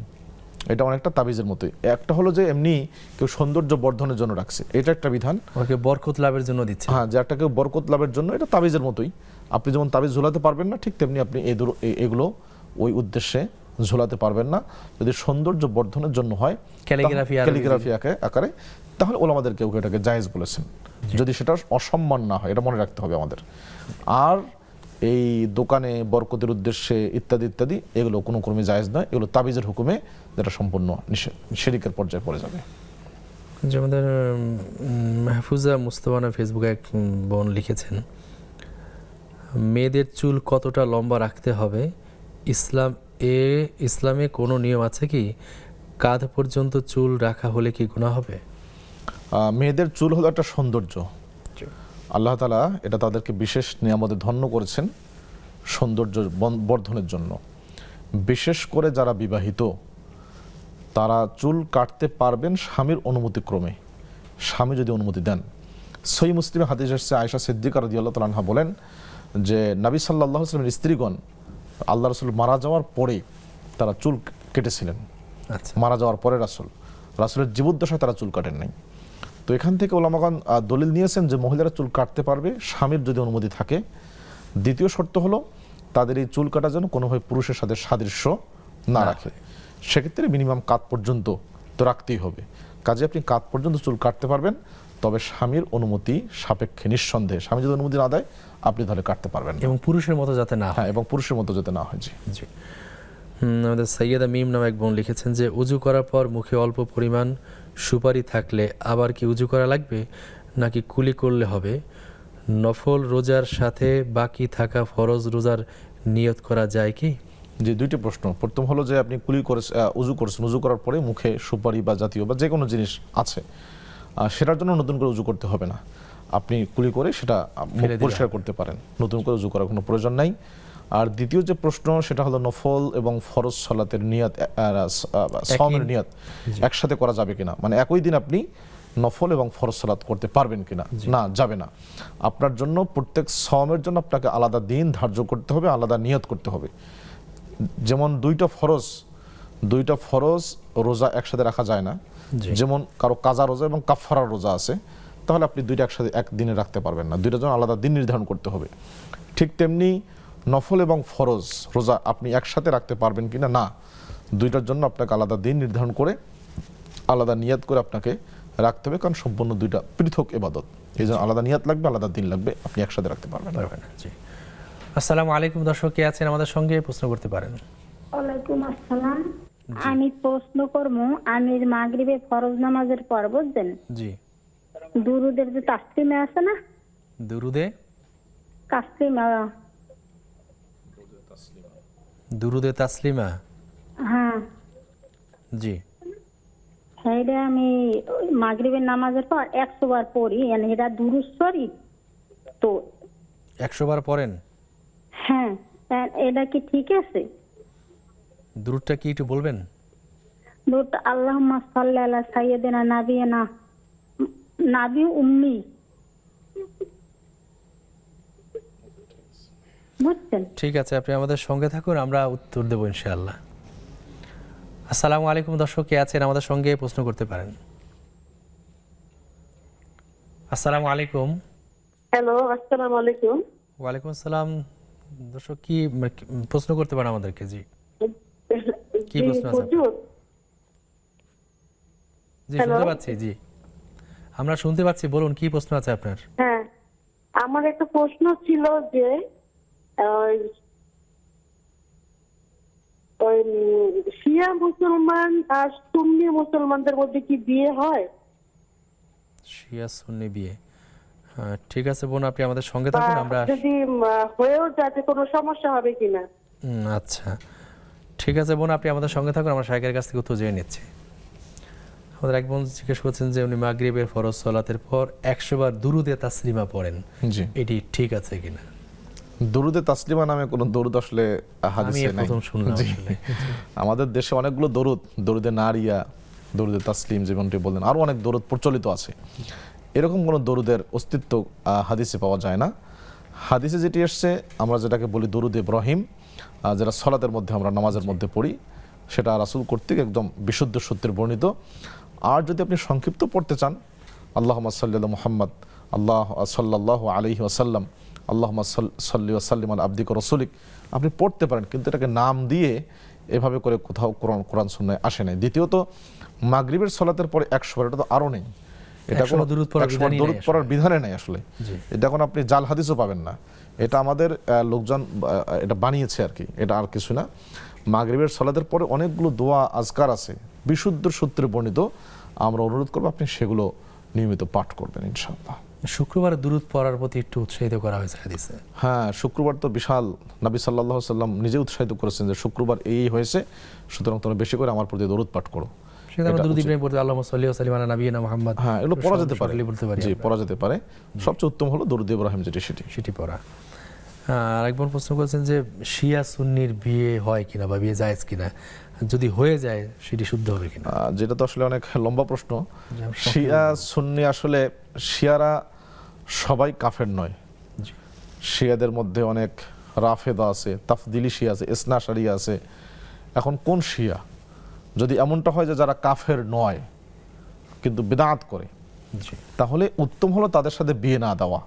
এটা অনেকটা তাবিজের মতোই। একটা হলো যে এমনি কেউ সৌন্দর্য বর্ধনের জন্য রাখছে, এটা একটা বিধান, বরকত লাভের জন্য দিচ্ছে। হ্যাঁ, যে একটা কেউ বরকত লাভের জন্য, এটা তাবিজের মতোই। আপনি যেমন তাবিজ ঝুলাতে পারবেন না, ঠিক তেমনি আপনি এগুলো ওই উদ্দেশ্যে ঝুলাতে পারবেন না। যদি সৌন্দর্য বর্ধনের জন্য হয়, ক্যালিগ্রাফি আকারে, তাহলে ওলামাদের কেউ এটাকে জায়েজ বলেছেন, যদি সেটা অসম্মান না হয়। এটা মনে রাখতে হবে আমাদের। আর এই দোকানে বরকতের উদ্দেশ্যে ইত্যাদি ইত্যাদি, এগুলো কোনো ক্রমে জায়েজ নয়। এগুলো তাবিজের হুকুমে, যেটা সম্পূর্ণ শিরকের পর্যায়ে পড়ে যাবে। যে আমাদের মাহফুজা মুস্তফানা ফেসবুকে এক বোন লিখেছেন, মেয়েদের চুল কতটা লম্বা রাখতে হবে, ইসলামে কোনো নিয়ম আছে কি? কাঁধ পর্যন্ত চুল রাখা হলে কি গুনাহ হবে? মেয়েদের চুল হলো একটা সৌন্দর্য। আল্লাহ তাআলা এটা তাদেরকে বিশেষ নিয়ামতে ধন্য করেছেন সৌন্দর্য বর্ধনের জন্য। বিশেষ করে যারা বিবাহিত তারা চুল কাটতে পারবেন স্বামীর অনুমতিক্রমে, স্বামী যদি অনুমতি দেন। সহিহ মুসলিমে হাদিস এসেছে, আয়েশা সিদ্দিকা রাদিয়াল্লাহু তাআলা আনহা বলেন যে নবী সাল্লাল্লাহু আলাইহি ওয়াসাল্লামের স্ত্রীগণ আল্লাহ রাসূল মারা যাওয়ার পরে তারা চুল কেটেছিলেন। আচ্ছা, মারা যাওয়ার পরে রাসূলের জীবদ্দশায় তারা চুল কাটেন নাই। তো এখান থেকে ওলামাগণ দলিল নিয়েছেন যে মহিলারা চুল কাটতে পারবে স্বামীর যদি অনুমতি থাকে। দ্বিতীয় শর্ত হলো তাদের এই চুল কাটা যেন কোনোভাবে পুরুষের সাথে সাদৃশ্য না রাখে। সেক্ষেত্রে মিনিমাম কাঁধ পর্যন্ত তো রাখতেই হবে। কাজে আপনি কাঁধ পর্যন্ত চুল কাটতে পারবেন, তবে স্বামীর অনুমতি সাপেক্ষে, নিঃসন্দেহে। স্বামী যদি অনুমতি না দেয় আপনি তাহলে কাটতে পারবেন না। এবং পুরুষের মতো যাতে না হয়। হ্যাঁ, এবং পুরুষের মতো যাতে না হয়। জি জি। আমাদের সৈয়দা মিম নামে এক বোন লিখেছেন যে উজু করার পর মুখে অল্প পরিমাণ সুপারি থাকলে আবার কি উজু করা লাগবে নাকি কুলি করলে হবে? নফল রোজার সাথে বাকি থাকা ফরজ রোজার নিয়ত করা যায় কি? যে দুইটি প্রশ্ন। প্রথম হলো যে আপনি কুলি করে উজু করেছেন, উজু করার পরে মুখে সুপারি বা জাতীয় বা যে কোনো জিনিস আছে, সেটার জন্য নতুন করে উজু করতে হবে না। আপনি কুলি করে সেটা মুখ পরিষ্কার করতে পারেন, নতুন করে উজু করার কোনো প্রয়োজন নাই। আর দ্বিতীয় যে প্রশ্ন সেটা হলো নফল এবং ফরজ সালাতের নিয়ত, সাওমের নিয়ত একসাথে করা যাবে কিনা, মানে একই দিন আপনি নফল এবং ফরজ সালাত করতে পারবেন কিনা। না, যাবে না। আপনার জন্য প্রত্যেক সাওমের জন্য আপনাকে আলাদা দিন ধার্য করতে হবে, আলাদা নিয়ত করতে হবে। যেমন দুইটা ফরজ রোজা একসাথে রাখা যায় না। যেমন কারো কাজা রোজা এবং কাফারার রোজা আছে, তাহলে আপনি দুইটা একসাথে একদিনে রাখতে পারবেন না, দুইটার জন্য আলাদা দিন নির্ধারণ করতে হবে। ঠিক তেমনি নফল এবং ফরজ রোজা আপনি একসাথে রাখতে পারবেন কিনা, না, দুইটার জন্য আপনাকে আলাদা দিন নির্ধারণ করে আলাদা নিয়াত করে আপনাকে রাখতে হবে, কারণ সম্পূর্ণ দুইটা পৃথক ইবাদত। এই জন্য আলাদা নিয়াত লাগবে, আলাদা দিন লাগবে, আপনি একসাথে রাখতে পারবেন না। জি। আসসালামু আলাইকুম, দর্শক কে আছেন আমাদের সঙ্গে প্রশ্ন করতে পারেন। ওয়ালাইকুম আসসালাম। আমি প্রশ্ন করব, আমি মাগরিবে ফরজ নামাজের পর বুঝছেন জি, দুরুদের যে তাসলিমা আছে না, দুরুদে তাসলিমা, হ্যাঁ জি, সেইটা আমি মাগরিবের নামাজের পর 100 বার পড়ি, মানে এটা দুরুদ শরীফ তো 100 বার পড়েন? হ্যাঁ, এটা কি ঠিক আছে? দুরুদটা কি একটু বলবেন? দুরুদ আল্লাহুম্মা সাল্লি আলা সাইয়্যিদিনা নাবিয়িনা নাবি উম্মি, বুঝছেন? ঠিক আছে, আপনি আমাদের সঙ্গে থাকুন, আমরা উত্তর দেব ইনশাআল্লাহ। আসসালামু আলাইকুম, দর্শক কে আছেন আমাদের সঙ্গে প্রশ্ন করতে পারেন। আসসালামু আলাইকুম। হ্যালো, আসসালামু আলাইকুম। ওয়ালাইকুম আসসালাম। দর্শক কি প্রশ্ন করতে পারেন আমাদেরকে? জি, কি প্রশ্ন আছে? জি, শুনতে পাচ্ছি। জি, আমরা শুনতে পাচ্ছি, বলুন কি প্রশ্ন আছে আপনার? হ্যাঁ, আমার একটা প্রশ্ন ছিল যে ওই শিয়া মুসলমান আর সুন্নি মুসলমানদের মধ্যে কি বিয়ে হয়? শিয়া সুন্নি বিয়ে, হ্যাঁ, ঠিক আছে বোন, আপনি আমাদের সঙ্গে থাকুন, আমরা যদি হয়েও যাতে কোনো সমস্যা হবে কিনা। আচ্ছা, ঠিক আছে বোন, আপনি আমাদের সঙ্গে থাকুন, আমরা শাইখের কাছ থেকে উত্তর জেনে নিচ্ছি। আমাদের এক বোন জিজ্ঞেস করছেন যে উনি মাগরিবের ফরজ সালাতের পর 100 বার দুরুদে তাসলিমা পড়েন, জি, এটি ঠিক আছে কিনা? দরুদে তাসলিমা নামে কোনো দরুদ আসলে হাদিসে নাই। প্রথম শুনলাম জি। আসলে। আমাদের দেশে অনেকগুলো দরুদে নারিয়া, দরুদে তাসলিম যেমনটি বললেন, আরও অনেক দরুদ প্রচলিত আছে। এরকম কোনো দরুদের অস্তিত্ব হাদিসে পাওয়া যায় না। হাদিসে যেটি এসছে, আমরা যেটাকে বলি দরুদ ইব্রাহিম, যেটা সলাতের মধ্যে আমরা নামাজের মধ্যে পড়ি, সেটা রাসূল কর্তৃক একদম বিশুদ্ধ সত্যের বর্ণিত। আর যদি আপনি সংক্ষিপ্ত পড়তে চান, আল্লাহুম্মা সাল্লি আলা মুহাম্মদ, আল্লাহ সাল্লাল্লাহু আলাইহি ওয়াসাল্লাম, আল্লাহুম্মা সাল্লি ওয়া সাল্লিম আলা আবদিকা রাসূলিক, আপনি পড়তে পারেন, কিন্তু এটাকে নাম দিয়ে এভাবে করে কোথাও কোরআন সুন্নাহয় আসে নাই। দ্বিতীয়ত মাগরিবের সলাতের পরে 100 বার, এটা তো আরও নেই। এটা একসময় কোনো দরুদ পড়ার একসময় বিধানই দরুদ নেই পড়ার বিধানে নাই আসলে। জি। এটা এখন আপনি জাল হাদিসও পাবেন না, এটা আমাদের লোকজন এটা বানিয়েছে আর কি, এটা আর কিছু না। মাগরিবের সালাতের পরে অনেকগুলো দোয়া আজকার আছে বিশুদ্ধ সূত্রে বর্ণিত, আমরা অনুরোধ করবো আপনি সেগুলো নিয়মিত পাঠ করবেন ইনশাআল্লাহ। শুক্রবারে দুরুদ পড়ার প্রতি একটু উৎসাহিত করা হয়েছে হাদিসে। হ্যাঁ, শুক্রবার তো বিশাল, নবী সাল্লাল্লাহু আলাইহি সাল্লাম নিজে উৎসাহিত করেছেন যে শুক্রবার এই হয়েছে, সুতরাং তোমরা বেশি করে আমার প্রতি দরুদ পাঠ করো। সেটা আমরা এটা দুরুদ উচিত। ইব্রাহিম পড়তে আল্লাহুম্মা সাল্লি ওয়া সাল্লিম আলা নাবিয়িনা মুহাম্মদ, হ্যাঁ, এগুলো পড়া যেতে পারে, বলতে পারি জি আমরা। পড়া যেতে পারে। সবচেয়ে উত্তম হলো দরুদ ইব্রাহিম যেটি সেটি। সেটি পড়া। আরেকবার প্রশ্ন করেছেন যে শিয়া সুন্নির বিয়ে হয় কিনা বা বিয়ে জায়েজ কিনা, যদি হয়ে যায় সেটি শুদ্ধ হবে কিনা? যেটা তো আসলে অনেক লম্বা প্রশ্ন। আমরা শিয়া সুন্নি, আসলে শিয়ারা সবাই কাফের নয়। জি। শিয়াদের মধ্যে অনেক রাফেদা আছে, তাফদিলি শিয়া আছে, ইসনা শারিয়া আছে। এখন কোন শিয়া, যদি এমনটা হয় যে যারা কাফের নয় কিন্তু বিদআত করে, জি তাহলে উত্তম হলো তাদের সাথে বিয়ে না দেওয়া।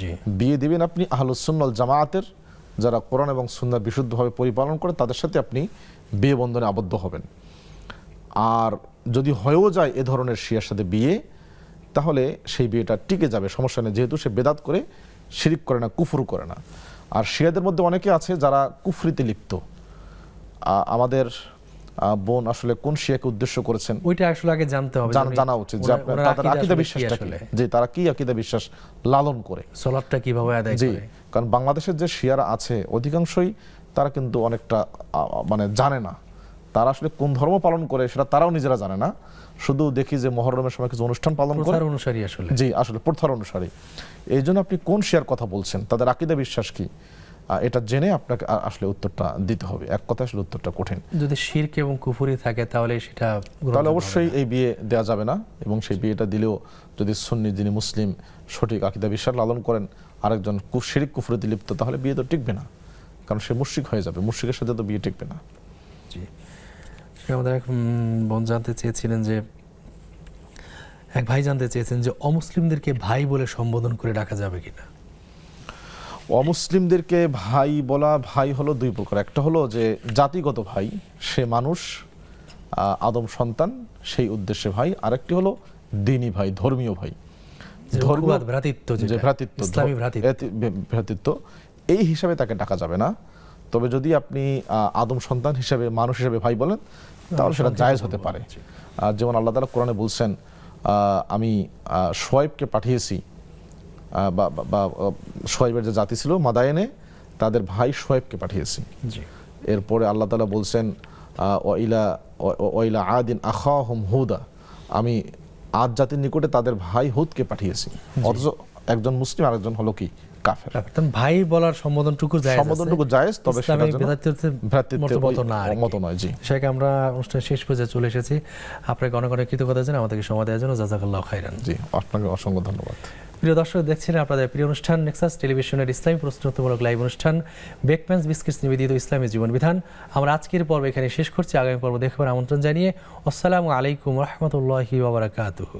জি বিয়ে দিবেন আপনি আহলুস সুন্নাহ ওয়াল জামাআতের, যারা কোরআন এবং সুন্নাহ বিশুদ্ধভাবে পরিপালন করে, তাদের সাথে আপনি বিয়ে বন্ধনে আবদ্ধ হবেন। আর যদি হয়েও যায় এ ধরনের শিয়ার সাথে বিয়ে, তাহলে সেই বিয়েটা টিকে যাবে, সমস্যা নেই, যেহেতু সে বেদাত করে, শিরিক করে না, কুফর করে না। আর শিয়াদের মধ্যে অনেকে আছে যারা কুফরিতে লিপ্ত। আমাদের বোন আসলে কোন শিয়াকে উদ্দেশ্য করেছেন ওইটা আসলে আগে জানতে হবে, জানা উচিত যে আপনার তাদের আকীদা বিশ্বাসটা কি, যে তারা কি আকীদা বিশ্বাস লালন করে, সালাতটা কিভাবে আদায় জি। করে। কারণ বাংলাদেশের যে শিয়ারা আছে অধিকাংশই তারা কিন্তু অনেকটা মানে জানে না তারা আসলে কোন ধর্ম পালন করে, সেটা তারাও নিজেরা জানে না। শুধু দেখি যে মুহররমের সময় কিছু অনুষ্ঠান পালন করে, প্রথার অনুসারী আসলে। জি আসলে প্রথার অনুসারী। এই জন্য আপনি কোন শিয়ার কথা বলছেন, তাদের আকীদা বিশ্বাস কি, এটা জেনে আপনাকে আসলে উত্তরটা দিতে হবে। এক কথা আসলে উত্তরটা কঠিন। যদি শিরক এবং কুফরি থাকে তাহলে সেটা তাহলে অবশ্যই এই বিয়ে দেওয়া যাবে না, এবং সেই বিয়েটা দিলেও যদি সুন্নি যিনি মুসলিম সঠিক আকীদা বিশ্বাস লালন করেন আরেকজন শিরক কুফরিতে লিপ্ত, তাহলে বিয়ে তো টিকবে না, কারণ সে মুশরিক হয়ে যাবে, মুশরিকের সাথে তো বিয়ে টিকবে না। জি। আমাদের এক বোন জানতে চেয়েছিলেন যে, এক ভাই জানতে চেয়েছেন যে অমুসলিমদেরকে ভাই বলে সম্বোধন করে ডাকা যাবে কিনা? অমুসলিমদেরকে ভাই বলা, ভাই হলো দুই প্রকার। একটা হলো যে জাতিগত ভাই, সে মানুষ, আদম সন্তান, সেই উদ্দেশ্যে ভাই। আরেকটি হলো দ্বীনি ভাই, ধর্মীয় ভাই, ধর্মীয় ভ্রাতৃত্ব, যে ভ্রাতৃত্ব, ইসলামী ভ্রাতৃত্ব, এই হিসাবে তাকে ডাকা যাবে না। তবে যদি আপনি আদম সন্তান হিসাবে, মানুষ হিসাবে ভাই বলেন, তাহলে সেটা জায়েজ হতে পারে। যেমন আল্লাহ তাআলা কোরআনে বলছেন, আমি শোয়াইবকে পাঠিয়েছি, বা শোয়াইবের যে জাতি ছিল মাদায়েনে, তাদের ভাই শোয়াইবকে পাঠিয়েছি। এরপরে আল্লাহ তাআলা বলছেন, ওয়াইলা আদিন আখাহুম হুদা, আমি আদ জাতির নিকটে তাদের ভাই হুদকে পাঠিয়েছি। অথচ একজন মুসলিম, আরেকজন হলো কি কাফের। ভাই বলার সম্বোধনটুকু জায়েজ, সম্বোধনটুকু জায়েজ, তবে সেটা যেন ভ্রাতৃত্বের মত নয়। জি, সেটাকে আমরা অনুষ্ঠানের শেষ পর্যায়ে চলে এসেছি। আপনাকে অনেক অনেক কৃতজ্ঞতা জানাই আমাদেরকে সময় দেওয়ার জন্য। জাযাকাল্লাহু খাইরান। জি, আপনাকে অসংখ্য ধন্যবাদ। প্রিয় দর্শক, দেখছিলেন আপনাদের প্রিয় অনুষ্ঠান নেক্সাস টেলিভিশনের ইসলামী প্রশ্নোত্তরমূলক লাইভ অনুষ্ঠান বেকম্যানস বিস্কিটস নিবেদিত ইসলামী জীবন বিধান। আমরা আজকের পর্ব এখানে শেষ করছি। আগামী পর্ব দেখবার আমন্ত্রণ জানিয়ে আসসালামু আলাইকুম ওয়া রাহমাতুল্লাহি ওয়া বারাকাতুহু।